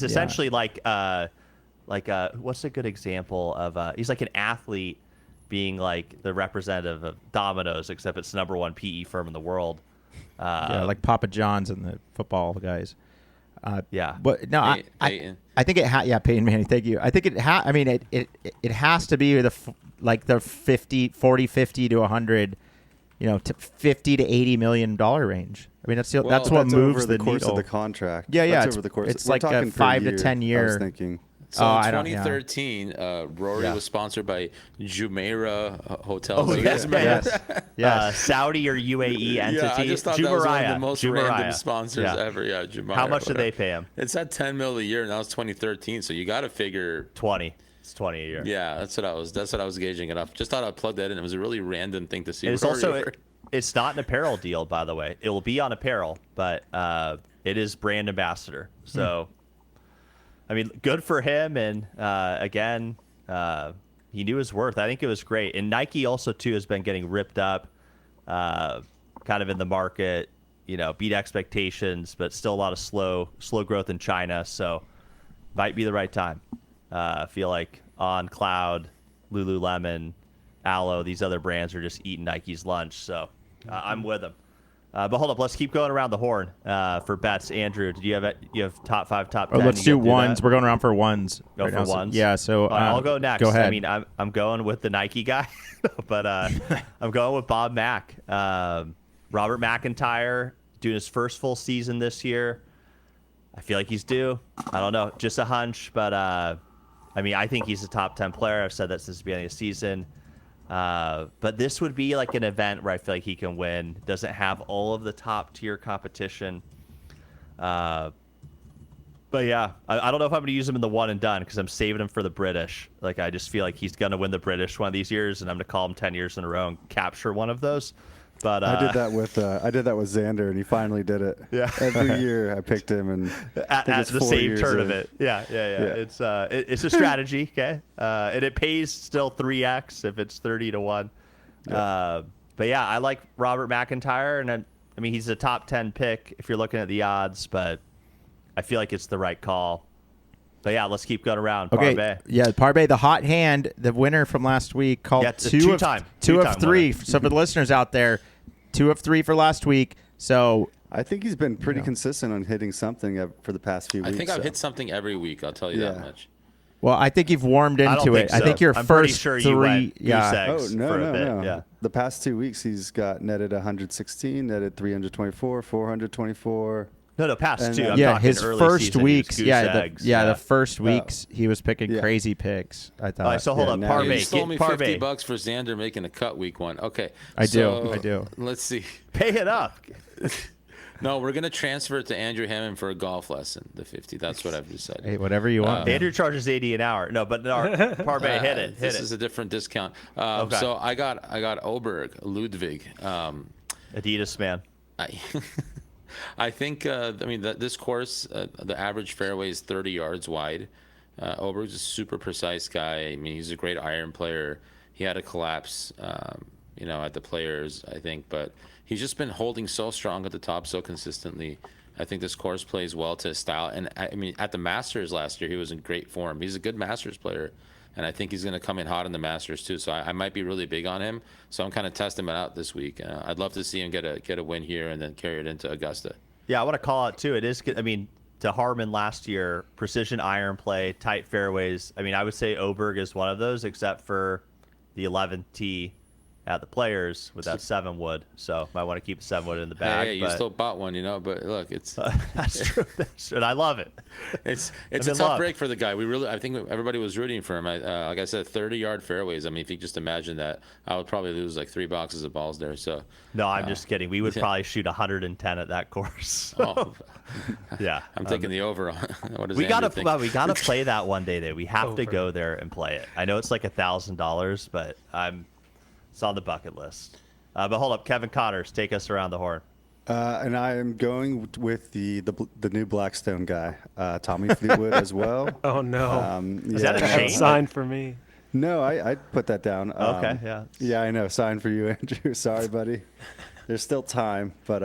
essentially like what's a good example of he's like an athlete being like the representative of Domino's, except it's the number one PE firm in the world. Like Papa John's and the football guys. Yeah, But no, Peyton. I think it Peyton Manning, thank you. I think it has to be the 50 to 100, to 50 to 80 million dollar range. I mean, that's what moves over the course needle. of the contract. Yeah, That's over the course. It's We're like a talking per 5 to year, 10 year. I was thinking. So I in don't- 2013, Rory was sponsored by Jumeirah Hotels. Oh, You guys remember yes, that? yes. Saudi or UAE entity. Yeah, I just thought that was one of the Jumeirah. most random sponsors ever. Yeah, Jumeirah. How much did whatever. they pay him? It's at 10 mil a year, and that was 2013. So you got to figure 20. It's 20 a year. Yeah, that's what I was gauging it up. Just thought I'd plug that in. It was a really random thing to see. And it's also it's not an apparel deal, by the way. It will be on apparel, but it is brand ambassador. So, I mean, good for him. And again, he knew his worth. I think it was great. And Nike also too has been getting ripped up, kind of in the market. Beat expectations, but still a lot of slow growth in China. So, might be the right time. I feel like On Cloud, Lululemon, Aloe, these other brands are just eating Nike's lunch. So I'm with them. But hold up, let's keep going around the horn for bets. Andrew, did you have top 5, top 10? Let's do ones. We're going around for ones. Go right for now. ones. Yeah. So I'll go next. Go ahead. I mean, I'm going with the Nike guy, but I'm going with Bob Mack. Robert McIntyre doing his first full season this year. I feel like he's due. I don't know, just a hunch, but I mean, I think he's a top 10 player. I've said that since the beginning of the season. But this would be like an event where I feel like he can win. Doesn't have all of the top tier competition. But yeah, I don't know if I'm going to use him in the one and done because I'm saving him for the British. Like, I just feel like he's going to win the British one of these years, and I'm going to call him 10 years in a row and capture one of those. But I did that with Xander, and he finally did it. Yeah. Every year I picked him, and I think at it's the 4 same years tournament. Yeah. It's it's a strategy, okay? And it pays still 3x if it's 30-1. But yeah, I like Robert McIntyre, and I mean he's a top 10 pick if you're looking at the odds, but I feel like it's the right call. But yeah, let's keep going around. Okay. Parbe. Yeah, Parbe, the hot hand, the winner from last week, called Yeah, it's a two of two-time three. winner. So for the listeners out there, 2 of 3 for last week. So I think he's been pretty consistent on hitting something for the past few weeks. I think I've so. hit something every week. I'll tell you that much. well, I think you've warmed I into don't it. think so. I think your I'm first pretty sure 3. you went yeah. goose Oh eggs no, for a no, bit. no! Yeah. The past 2 weeks, he's got netted 116, netted 324, 424. No, past And two. then- I'm Yeah, talking his early first season, he was weeks. goose Yeah, eggs. the first weeks he was picking Yeah. crazy picks. I thought. All right, so hold Yeah, up, now You he's- Parbe. sold me Get $50 Parbe. for Xander making a cut week 1. Okay. I so do. Let's see. Pay it up. No, we're gonna transfer it to Andrew Hammond for a golf lesson. The 50. That's what I've decided. Hey, whatever you want. man. Andrew charges 80 an hour. No, but no, Parbe, hit it. Hit This it. is a different discount. Okay. So I got Oberg, Ludwig. Adidas man. I think this course, the average fairway is 30 yards wide. Oberg's a super precise guy. I mean, he's a great iron player. He had a collapse, at the Players, I think, but he's just been holding so strong at the top so consistently. I think this course plays well to his style. And I mean, at the Masters last year, he was in great form. He's a good Masters player. And I think he's going to come in hot in the Masters too. So I might be really big on him. So I'm kind of testing him out this week. I'd love to see him get a win here and then carry it into Augusta. Yeah, I want to call out too. It is good. I mean, to Harmon last year, precision iron play, tight fairways. I mean, I would say Oberg is one of those, except for the 11th tee at the Players with that 7 wood. So might want to keep 7 wood in the bag. Hey, you but still bought one, But look, it's that's true. That's true. And I love it. it's I'm a in tough love. break for the guy. I think everybody was rooting for him. Like I said, 30-yard fairways. I mean, if you just imagine that, I would probably lose like 3 boxes of balls there. So No, I'm just kidding. We would probably shoot 110 at that course. oh, Yeah, I'm taking the over on. What does we Andrew gotta think? we gotta play that one day. There, we have to Over. go there and play it. I know it's like $1,000, but it's on the bucket list. But hold up, Kevin Connors, take us around the horn. And I am going with the new Blackstone guy, Tommy Fleetwood as well. Oh no. Is that a That's chain? sign for me. No, I put that down. Okay, yeah. Yeah, I know. Sign for you, Andrew. Sorry, buddy. There's still time, but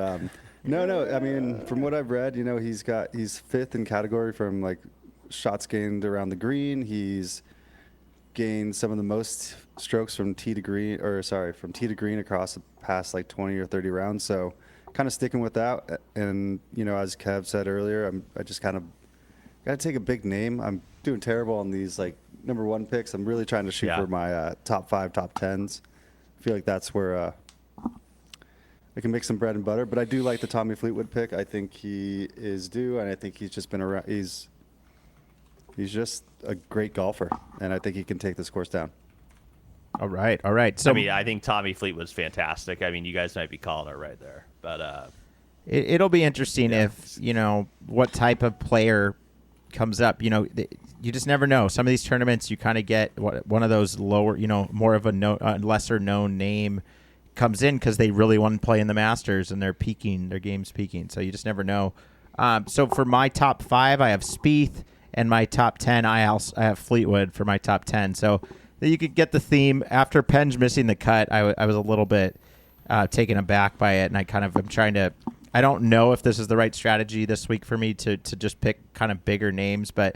no. I mean, from what I've read, he's 5th in category from like shots gained around the green. He's gained some of the most strokes from tee to green across the past like 20 or 30 rounds. So kind of sticking with that. And, as Kev said earlier, I just kind of got to take a big name. I'm doing terrible on these like number 1 picks. I'm really trying to shoot for my top 5, top 10s. I feel like that's where I can make some bread and butter. But I do like the Tommy Fleetwood pick. I think he is due, and I think he's just been around. He's just a great golfer, and I think he can take this course down. All right. So I mean, I think Tommy Fleetwood's fantastic. I mean, you guys might be calling it right there, but it'll be interesting if what type of player comes up. You just never know. Some of these tournaments, you kind of get one of those lower, more of a lesser known name comes in because they really want to play in the Masters and their game's peaking. So you just never know. So for my top 5, I have Spieth, and my top 10, I have Fleetwood for my top 10. So you could get the theme. After Penge missing the cut, I was a little bit taken aback by it, and I kind of am trying to. I don't know if this is the right strategy this week for me to just pick kind of bigger names, but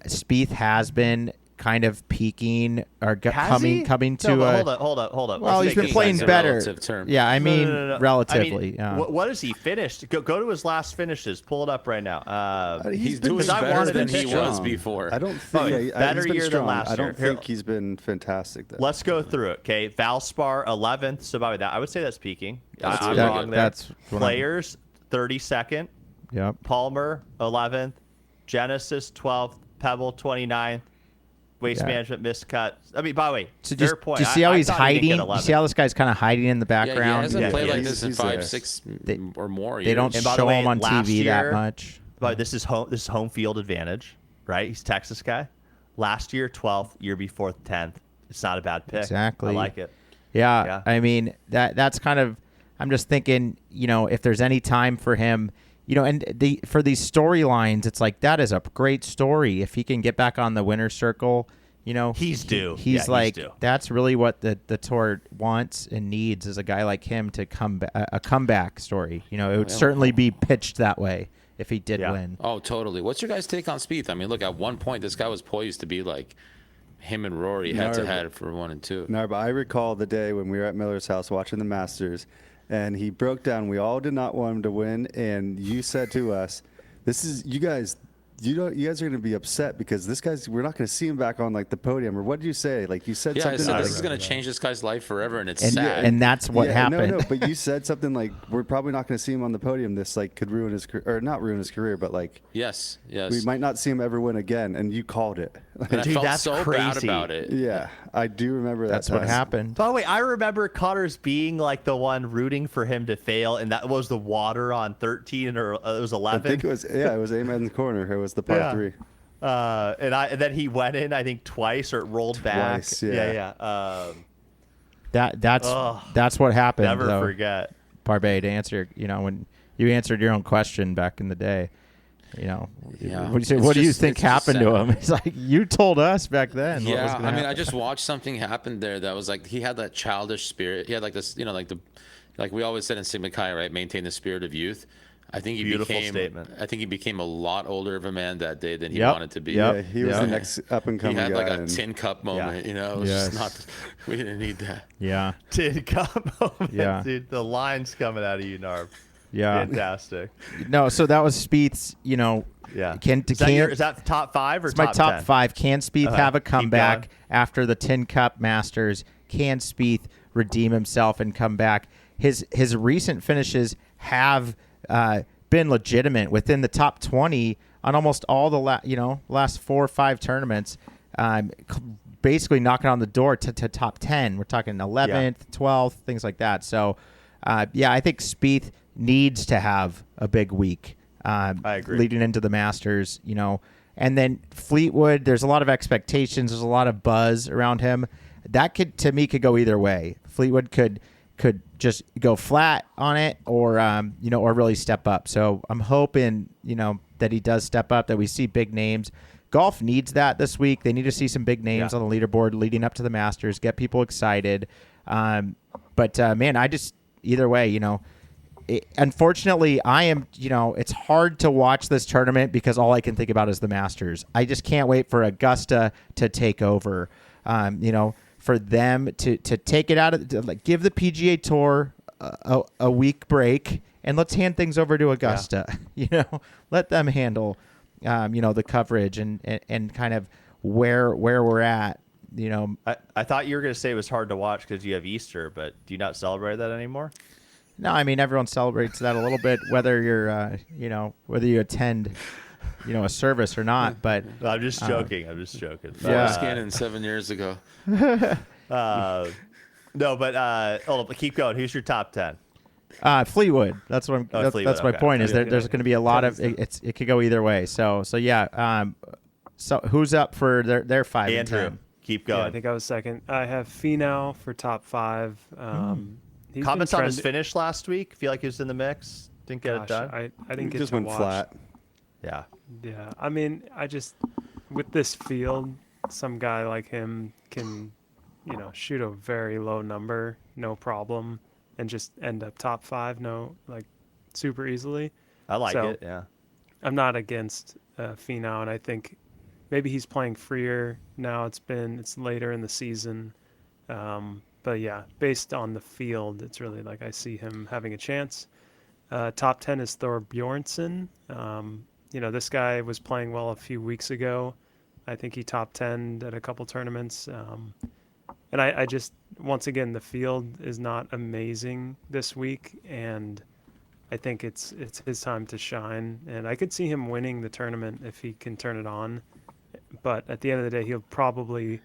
Spieth has been kind of peaking or coming to. No, hold up. Well, Let's he's been take playing That's a better. relative term. Yeah, I mean No. relatively. I mean, what is he finished? Go to his last finishes. Pull it up right now. He's been doing because I better wanted than to he pick was him. before. I don't think better he's been year than strong. last I don't year. think he's been fantastic though. Let's go through it. Okay, Valspar 11th. So by that, I would say that's peaking. That's I'm really wrong good. there. That's what I'm- Players 32nd. Yep. Palmer 11th. Genesis 12th. Pebble 29th. Waste Yeah. Management missed cut. I mean, by the way, So fair just, point. do you see how I he's thought he didn't hiding? get You 11th. see how this guy's kind of hiding in the Yeah, he background? hasn't Yeah, played yeah, like he's- this in he's 5, there. 6 They- or more years. They don't And by the show way, him on last TV that year- much. But this is home field advantage, right? He's Texas guy. Last year 12th, year before 10th. It's not a bad pick. Exactly. I like it. Yeah, Yeah. I mean that's kind of I'm just thinking, if there's any time for him, and for these storylines, it's like that is a great story. If he can get back on the winner's circle, He's due. He's Yeah, like, he's due. that's really what the tour wants and needs, is a guy like him to come a comeback story. It would certainly be pitched that way if he did win. Oh, totally. What's your guys' take on Spieth? I mean, look, at one point, this guy was poised to be like him and Rory head to head for 1 and 2. No, but I recall the day when we were at Miller's house watching the Masters, and he broke down. We all did not want him to win, and you said to us, "This is you guys. You guys are going to be upset because we're not going to see him back on like the podium." Or what did you say? Like you said Yeah, I something. said like, this is going to change this guy's life forever, and it's And, sad. and that's what happened. No, but you said something like, "We're probably not going to see him on the podium. This like could ruin his career, or not ruin his career, but like yes. we might not see him ever win again." And you called it. And I Dude, felt that's so bad crazy. about it. Yeah, I do remember that. That's what time. happened. By the way, I remember Connors being like the one rooting for him to fail, and that was the water on 13 or it was I 11. think it was Amen's corner. It was the par Yeah. 3. And then he went in, I think twice, or it rolled back. Twice, yeah. That's what happened. Never though, forget. Barbet, to answer, when you answered your own question back in the day. Yeah. What do you It's think just happened to sad. him? It's like, you told us back then. what was Yeah, gonna I mean, I happen. just watched something happen there that was like he had that childish spirit. He had like this, like we always said in Sigma Chi, right? Maintain the spirit of youth. I think he Beautiful became. statement. I think he became a lot older of a man that day than he Yep. wanted to be. Yep. Yeah, he was Yeah. the next up and He coming had guy. like a and tin cup moment, It was Yes. just not. We didn't need that. Yeah. Did come moment, Yeah. dude. The lines coming out of you, Narb. Yeah. Fantastic. No, so that was Spieth's, Yeah. Is that top 5 or it's my top 10? 5. Can Spieth Okay, have a keep comeback going. after the Tin Cup Masters? Can Spieth redeem himself and come back? His recent finishes have been legitimate within the top 20 on almost all the last 4 or 5 tournaments. Basically knocking on the door to top 10. We're talking 11th, 12th, things like that. So, I think Spieth needs to have a big week. I agree. Leading into the Masters, and then Fleetwood. There's a lot of expectations. There's a lot of buzz around him. That could go either way. Fleetwood could just go flat on it, or or really step up. So I'm hoping that he does step up. That we see big names. Golf needs that this week. They need to see some big names on the leaderboard leading up to the Masters. Get people excited. But man, I just either way, unfortunately, I am, it's hard to watch this tournament because all I can think about is the Masters. I just can't wait for Augusta to take over, for them to take it out of, give the PGA Tour a week break, and let's hand things over to Augusta. Let them handle, the coverage and kind of where we're at. I thought you were going to say it was hard to watch because you have Easter, but do you not celebrate that anymore? No, I mean, everyone celebrates that a little bit, whether you're, whether you attend, a service or not. But I'm just joking. I'm just joking. Yeah. Scanning 7 years ago. No, but hold up, keep going. Who's your top 10? Fleetwood. That's what Fleetwood, that's my okay. point. Is Okay. there's going to be a lot of it could go either way. So yeah. So who's up for their 5 and Andrew, 10? keep Yeah, going. I think I was second. I have Finau for top 5. He's been Comments on his trending- finish last week? Feel like he was in the mix. Didn't get it Gosh, done. I didn't get just to went watch. flat. Yeah. Yeah, I mean, I just with this field, some guy like him can, shoot a very low number, no problem, and just end up top 5, super easily. I like So- it. Yeah. I'm not against Finau, and I think maybe he's playing freer now. It's later in the season, but yeah, based on the field, it's really like I see him having a chance. Top 10 is Thor Bjornsson. This guy was playing well a few weeks ago. I think he top 10 at a couple tournaments. And I just, once again, the field is not amazing this week, and I think it's his time to shine. And I could see him winning the tournament if he can turn it on. But at the end of the day, he'll probably,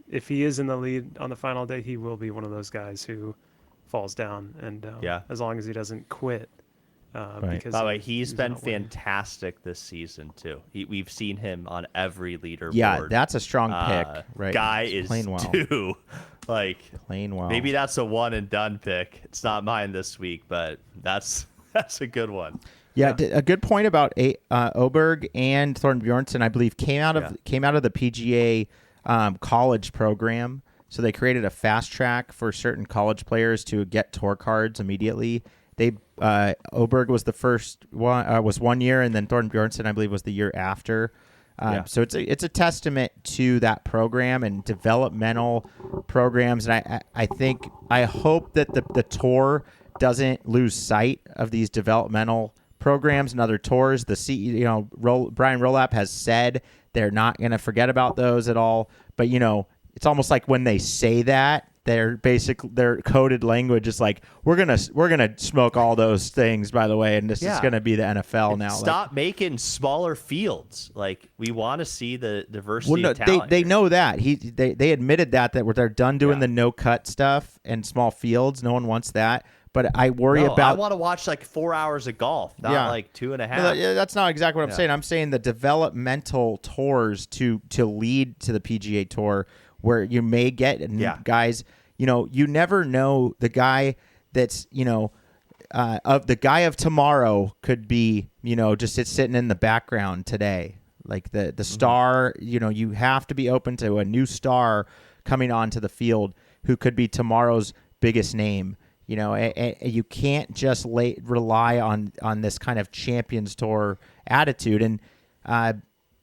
if he is in the lead on the final day, he will be one of those guys who falls down. And Yeah. as long as he doesn't quit, Because By the way, he's been not winning. fantastic this season too. We've seen him on every leaderboard. Yeah, that's a strong pick, right? Guy He's is playing well. due. Like Playing well. maybe that's a one and done pick. It's not mine this week, but that's a good one. Yeah, a good point about Oberg and Thornton Bjornsson, I believe, came out of the PGA college program. So they created a fast track for certain college players to get tour cards immediately. Oberg was the first one, was 1 year, and then Thornton Bjornsson, I believe, was the year after. So it's a testament to that program and developmental programs, and I hope that the tour doesn't lose sight of these developmental programs and other tours. The Brian Rolap has said they're not going to forget about those at all. But it's almost like when they say that, their coded language is like, we're gonna smoke all those things, by the way, and this is gonna be the NFL now. Stop making smaller fields. Like, we want to see the diversity of they talent. know that they admitted that they're done doing the no cut stuff and small fields. No one wants that. But I worry about. I want to watch like 4 hours of golf, not like 2.5. No, that's not exactly what I'm saying. I'm saying the developmental tours to lead to the PGA Tour, where you may get guys. You never know, the guy that's of the guy of tomorrow could be just sitting in the background today. Like the star, you have to be open to a new star coming onto the field who could be tomorrow's biggest name. You can't just rely on this kind of Champions Tour attitude. And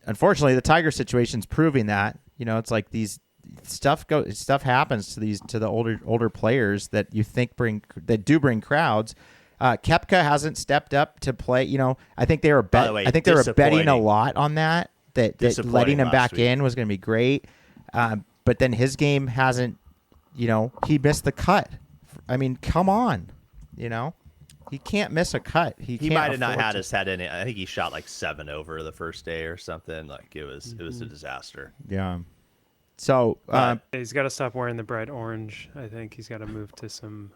unfortunately, the Tiger situation's proving that. It's like these stuff happens to the older players that you think bring crowds. Koepka hasn't stepped up to play. I think they were betting a lot on that letting him back in was going to be great. But then his game hasn't. He missed the cut. I mean, come on, he can't miss a cut. He might have not had his head in it. I think he shot like 7 over the first day or something. Like, it was a disaster. Yeah. So he's got to stop wearing the bright orange. I think he's got to move to some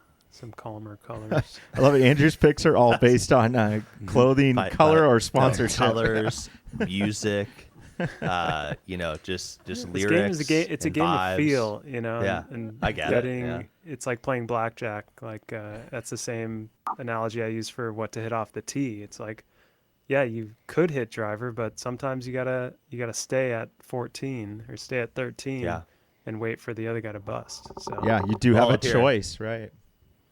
calmer colors. I love it. Andrew's picks are all based on clothing color or sponsorship. Colors, music. Just lyrics. It's a game vibes. of feel, Yeah, and I get betting, it. Yeah. It's like playing blackjack. Like that's the same analogy I use for what to hit off the tee. It's like, yeah, you could hit driver, but sometimes you gotta stay at 14 or stay at 13, and wait for the other guy to bust. So yeah, you do have a choice, right?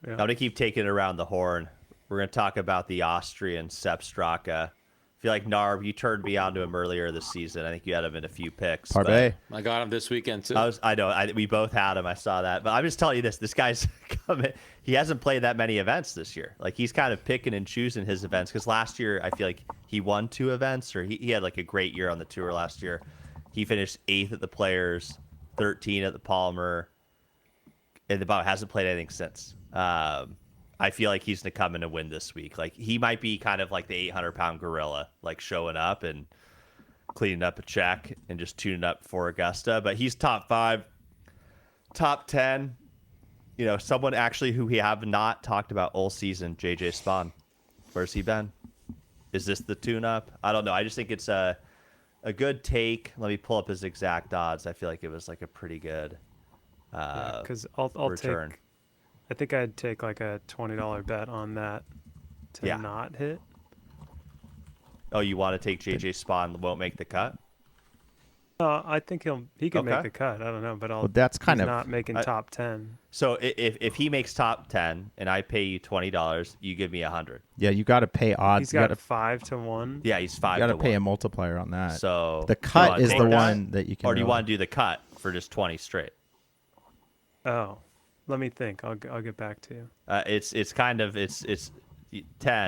Yeah. I'm gonna keep taking it around the horn. We're gonna talk about the Austrian Sepp Straka. I feel like, Narb, you turned me on to him earlier this season. I think you had him in a few picks. Parbe. I got him this weekend too. I know. We both had him. I saw that. But I'm just telling you this. This guy's coming. He hasn't played that many events this year. Like, he's kind of picking and choosing his events. Because last year, I feel like he won 2 events. Or he had like a great year on the tour last year. He finished 8th at the Players, 13 at the Palmer. And about hasn't played anything since. I feel like he's going to come in and win this week. Like, he might be kind of like the 800-pound gorilla, like showing up and cleaning up a check and just tuning up for Augusta. But he's top 5, top 10. Someone actually who we have not talked about all season, JJ Spawn. Where's he been? Is this the tune-up? I don't know. I just think it's a good take. Let me pull up his exact odds. I feel like it was like a pretty good because I'll return. I think I'd take like a $20 bet on that to not hit. Oh, you want to take JJ Spawn won't make the cut? I think he can make the cut. I don't know, but that's kind of not making top 10. So if he makes top 10 and I pay you $20, you give me 100. Yeah, you got to pay odds. He's got 5 to 1. Yeah, he's 5 to 1. You got to pay a multiplier on that. So the cut is the one that you can. Or do you want to do the cut for just 20 straight? Oh, let me think. I'll get back to you. It's 10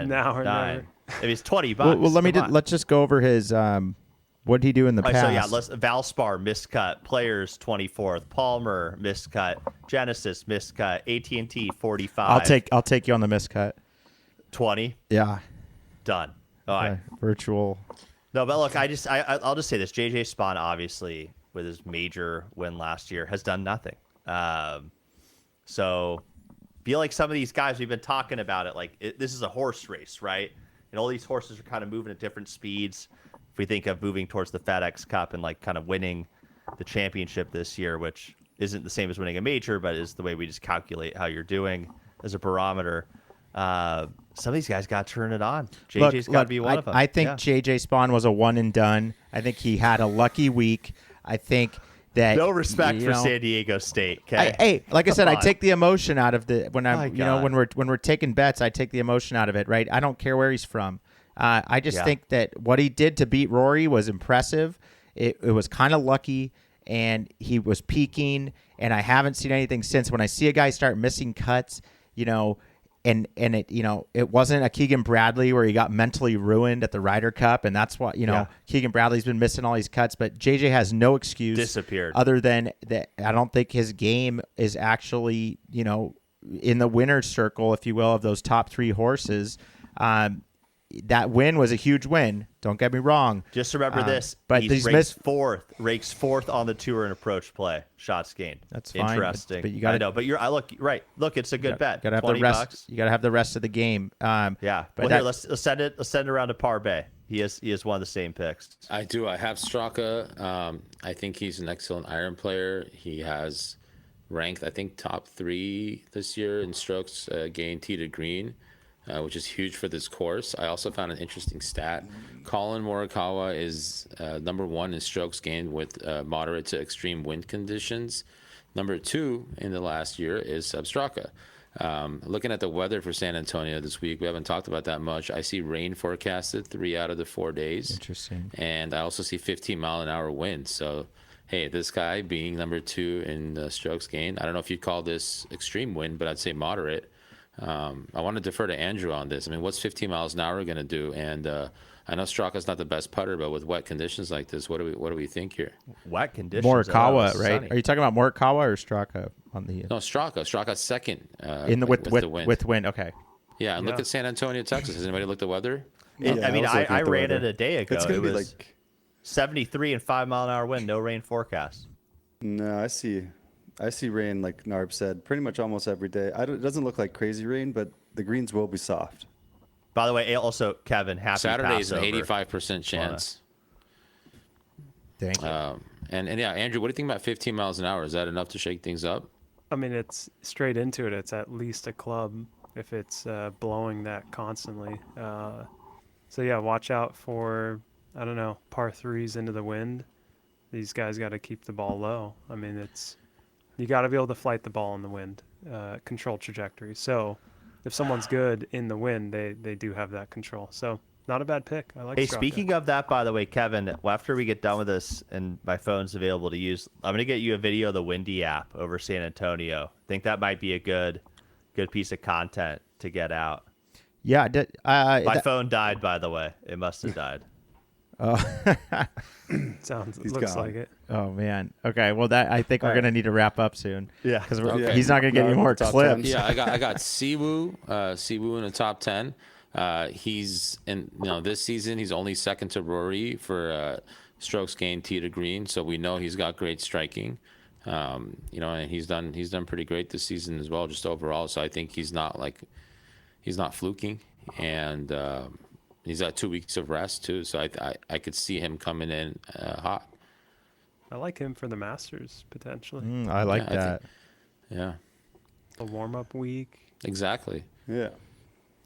now or 9. never. If it's $20. Well, let's just go over his. What did he do in the past? So yeah, Valspar miscut, Players 24th, Palmer miscut, Genesis miscut, AT&T 45. I'll take you on the miscut. 20. Yeah. Done. All right. Virtual. No, but look, I'll just say this: JJ Spawn, obviously, with his major win last year, has done nothing. So feel like some of these guys, we've been talking about it, like this is a horse race, right? And all these horses are kind of moving at different speeds. If we think of moving towards the FedEx Cup and like kind of winning the championship this year, which isn't the same as winning a major, but is the way we just calculate how you're doing as a barometer. Some of these guys got to turn it on. JJ's got to be one of them. I think JJ Spawn was a one and done. I think he had a lucky week. I think that no respect for know, San Diego State. Okay? Hey, like I said, Come I on. take the emotion out of the when My I'm God. when we're taking bets, I take the emotion out of it. Right? I don't care where he's from. I just think that what he did to beat Rory was impressive. It was kind of lucky, and he was peaking. And I haven't seen anything since. When I see a guy start missing cuts, and it it wasn't a Keegan Bradley where he got mentally ruined at the Ryder Cup, and that's what Keegan Bradley's been missing all these cuts, but JJ has no excuse Disappeared. other than that. I don't think his game is actually in the winner's circle, if you will, of those top three horses. That win was a huge win. Don't get me wrong. Just remember this. But he's these ranks fourth on the tour in approach play. Shots gained. That's fine. Interesting. But you got I know, but look right. Look, it's a good bet. Got to have $20. the rest. You got to have the rest of the game. Yeah. But Well, here let's send it around to Parbe. He is one of the same picks. I do. I have Straka. I think he's an excellent iron player. He has ranked, I think, top 3 this year in strokes gained tee to green, which is huge for this course. I also found an interesting stat. Colin Morikawa is number 1 in strokes gained with moderate to extreme wind conditions. Number 2 in the last year is Straka. Looking at the weather for San Antonio this week, we haven't talked about that much. I see rain forecasted 3 out of the 4 days. Interesting. And I also see 15-mile-an-hour winds. So, hey, this guy being number 2 in the strokes gained, I don't know if you'd call this extreme wind, but I'd say moderate. I want to defer to Andrew on this. I mean, what's 15 miles an hour going to do? And I know Straka's not the best putter, but with wet conditions like this, what do we think here? Wet conditions. Morikawa, right? Sunny. Are you talking about Morikawa or Straka on the No, Straka's second in the with the wind. with wind? Okay. Yeah, and look Yeah. at San Antonio, Texas. Has anybody looked at weather? I mean, was looking I at the ran weather. it a day ago. It's gonna It be was like 73 and 5-mile-an-hour wind, no rain forecast. no, I see rain like Narb said, pretty much almost every day. It doesn't look like crazy rain, but the greens will be soft. By the way, also Kevin, happy Saturday is an Passover. 85% chance. Thank you. And yeah, Andrew, what do you think about 15 miles an hour? Is that enough to shake things up? I mean, it's straight into it. It's at least a club if it's blowing that constantly. So yeah, watch out for, I don't know, par 3s into the wind. These guys got to keep the ball low. I mean, you got to be able to flight the ball in the wind, control trajectory. So if someone's good in the wind, they do have that control. So not a bad pick. I like. Hey, Straka. speaking of that, by the way, Kevin, after we get done with this and my phone's available to use, I'm going to get you a video of the Windy app over San Antonio. I think that might be a good piece of content to get out. Yeah. My phone died, by the way. It must have died. looks gone. like it. Oh man. Okay. Well, I think we're All right. gonna need to wrap up soon. Yeah. Because Okay. he's not gonna get any more Top clips. 10. Yeah, I got Siwoo in the top 10. He's in this season he's only second to Rory for strokes gained tee to green, so we know he's got great striking. And he's done pretty great this season as well, just overall. So I think he's not fluking, and he's got 2 weeks of rest too. So I could see him coming in hot. I like him for the Masters potentially. I like Yeah, I that. Yeah, A warm up week. exactly. Yeah.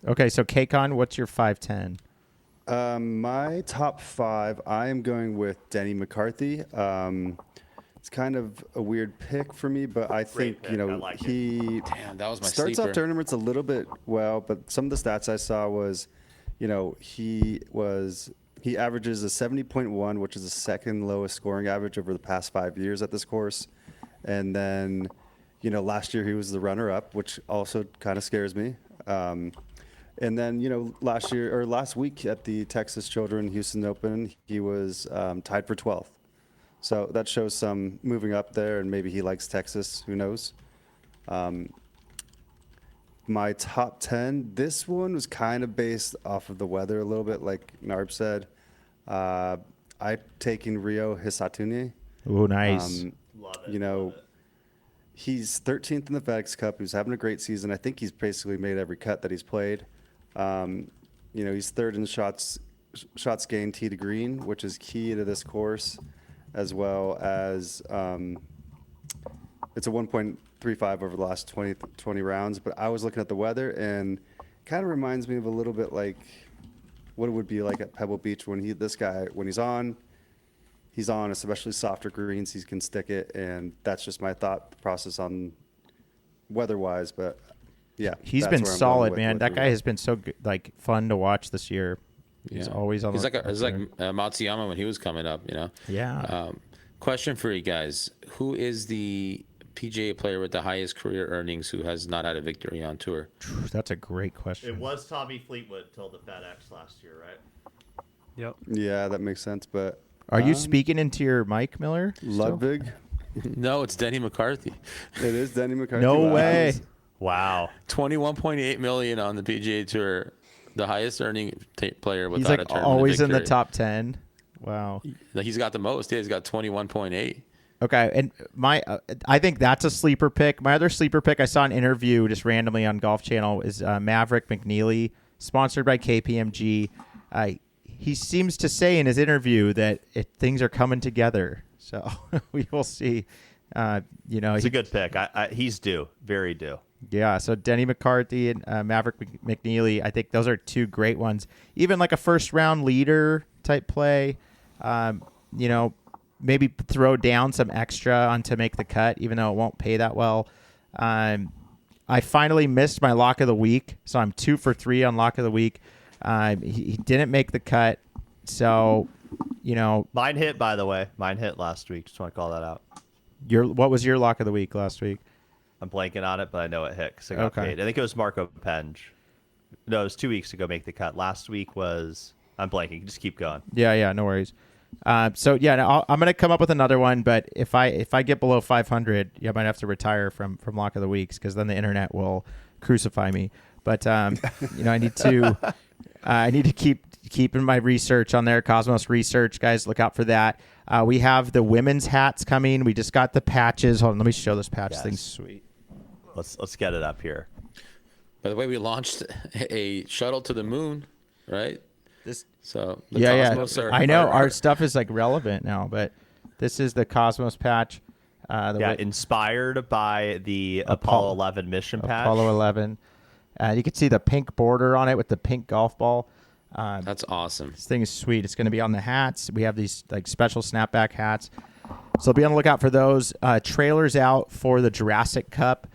Okay. So KCON, what's your 5'10"? My top 5, I am going with Denny McCarthy. It's kind of a weird pick for me, but I think, pick. I like it. he Damn, that was my starts sleeper. off tournaments a little bit well, but some of the stats I saw was, he averages a 70.1, which is the second lowest scoring average over the past 5 years at this course. And then, last year he was the runner-up, which also kind of scares me. And then, last week at the Texas Children Houston Open, he was tied for 12th. So that shows some moving up there, and maybe he likes Texas. Who knows? My top 10, this one was kind of based off of the weather a little bit, like Narb said. I'm taking Rio Hisatune. Oh, nice. Love it. You know, He's 13th in the FedEx Cup. He was having a great season. I think he's basically made every cut that he's played. He's third in shots gained tee to green, which is key to this course, as well as it's a 1.35 over the last 20 rounds. But I was looking at the weather, and kind of reminds me of a little bit like what it would be like at Pebble Beach when he's on, especially softer greens, he can stick it. And that's just my thought process on weather-wise. But yeah, he's that's been where I'm solid, going man. with That the guy weather. has been so good, fun to watch this year. He's always on. He's the, like Matsuyama when he was coming up, Yeah. Question for you guys: who is the PGA player with the highest career earnings who has not had a victory on tour? That's a great question. It was Tommy Fleetwood till the FedEx last year, right? Yep. Yeah, that makes sense. But Are you speaking into your mic, Miller? still? Ludwig, No, it's Denny McCarthy. it is Denny McCarthy. No Wow. way. Wow. 21.8 million on the PGA Tour, the highest earning player He's without like a tournament always in the victory. top 10. Wow. He's got the most. Yeah, he's got 21.8. Okay, and I think that's a sleeper pick. My other sleeper pick, I saw an interview just randomly on Golf Channel, is Maverick McNeely, sponsored by KPMG. He seems to say in his interview that things are coming together. So we will see. It's a good pick. He's due. Very due. Yeah, so Denny McCarthy and Maverick McNeely, I think those are two great ones. Even like a first-round leader type play, maybe throw down some extra on to make the cut, even though it won't pay that well. I finally missed my lock of the week, so I'm 2 for 3 on lock of the week. He didn't make the cut, so Mine hit, by the way. Mine hit last week. Just want to call that out. what was your lock of the week last week? I'm blanking on it, but I know it hit because I got Okay. paid. I think it was Marco Penge. No, it was 2 weeks ago. Make the cut. Last week was I'm blanking. Just keep going. Yeah, no worries. So yeah, I'm gonna come up with another one, but if I get below 500, I might have to retire from lock of the weeks because then the internet will crucify me. But I need to keep in my research on there. Cosmos Research, guys, look out for that. We have the women's hats coming. We just got the patches. Hold on, let me show this patch. Yes. Thing's sweet. Let's get it up here. By the way, we launched a shuttle to the moon, right? So the Yeah. Cosmos are, I know are- our stuff is like relevant now, but this is the Cosmos patch. Inspired by the Apollo 11 mission patch. Apollo 11. You can see the pink border on it with the pink golf ball. That's awesome. This thing is sweet. It's going to be on the hats. We have these like special snapback hats, so be on the lookout for those. Trailers out for the Jurassic Cup.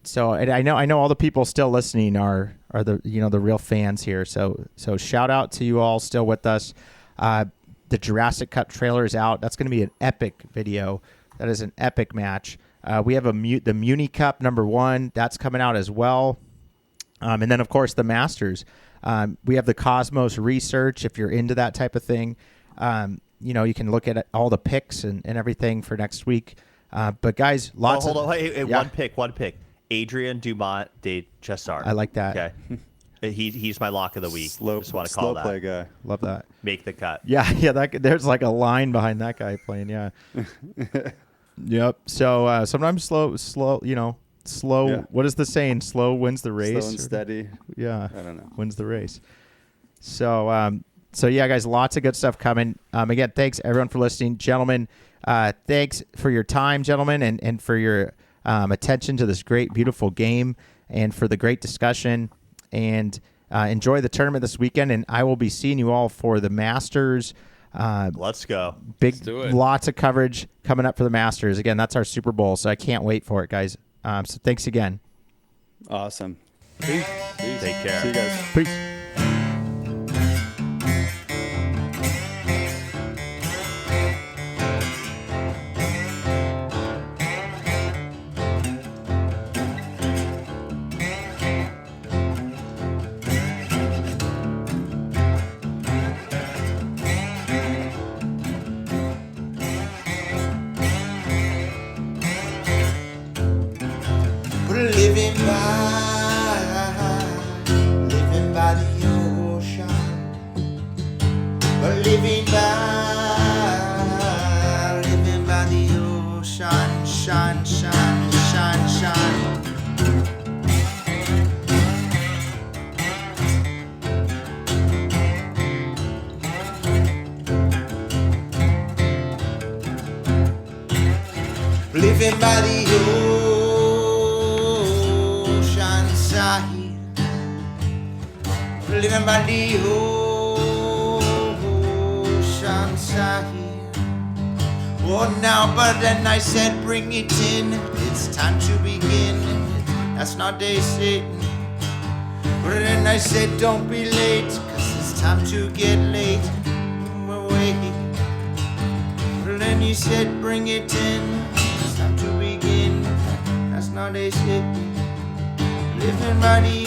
So and I know all the people still listening are the the real fans here. So shout out to you all still with us. The Jurassic Cup trailer is out. That's going to be an epic video. That is an epic match. We have the Muni Cup #1. That's coming out as well. And then, of course, the Masters. We have the Cosmos Research. If you're into that type of thing, you can look at all the picks and everything for next week. But, guys, lots hold of... on. Hey, yeah. One pick. Adrian Dumont de Chessart. I like that. Okay. He's my lock of the week. Slow Just want to call play that. guy. Love that. Make the cut. Yeah. There's like a line behind that guy playing, yeah. Yep. So sometimes slow, Yeah. what is the saying? Slow wins the race? Slow and steady. Yeah. I don't know. Wins the race. So yeah, guys, lots of good stuff coming. Again, thanks everyone for listening. Gentlemen, thanks for your time, gentlemen, and for your attention to this great, beautiful game and for the great discussion. And enjoy the tournament this weekend. And I will be seeing you all for the Masters. Let's go. Big, do it. lots of coverage coming up for the Masters. Again, that's our Super Bowl, so I can't wait for it, guys. So thanks again. Awesome. Take care. See you guys. Peace. We're living by the ocean. We're living by the ocean, shine, shine. living by the ocean side, living by the ocean side. Oh, now, but then I said, bring it in. It's time to begin. That's not day sitting. But then I said, don't be late, 'cause it's time to get late. Away. But then he said, bring it in. It's time to begin. That's not day sitting. Living by the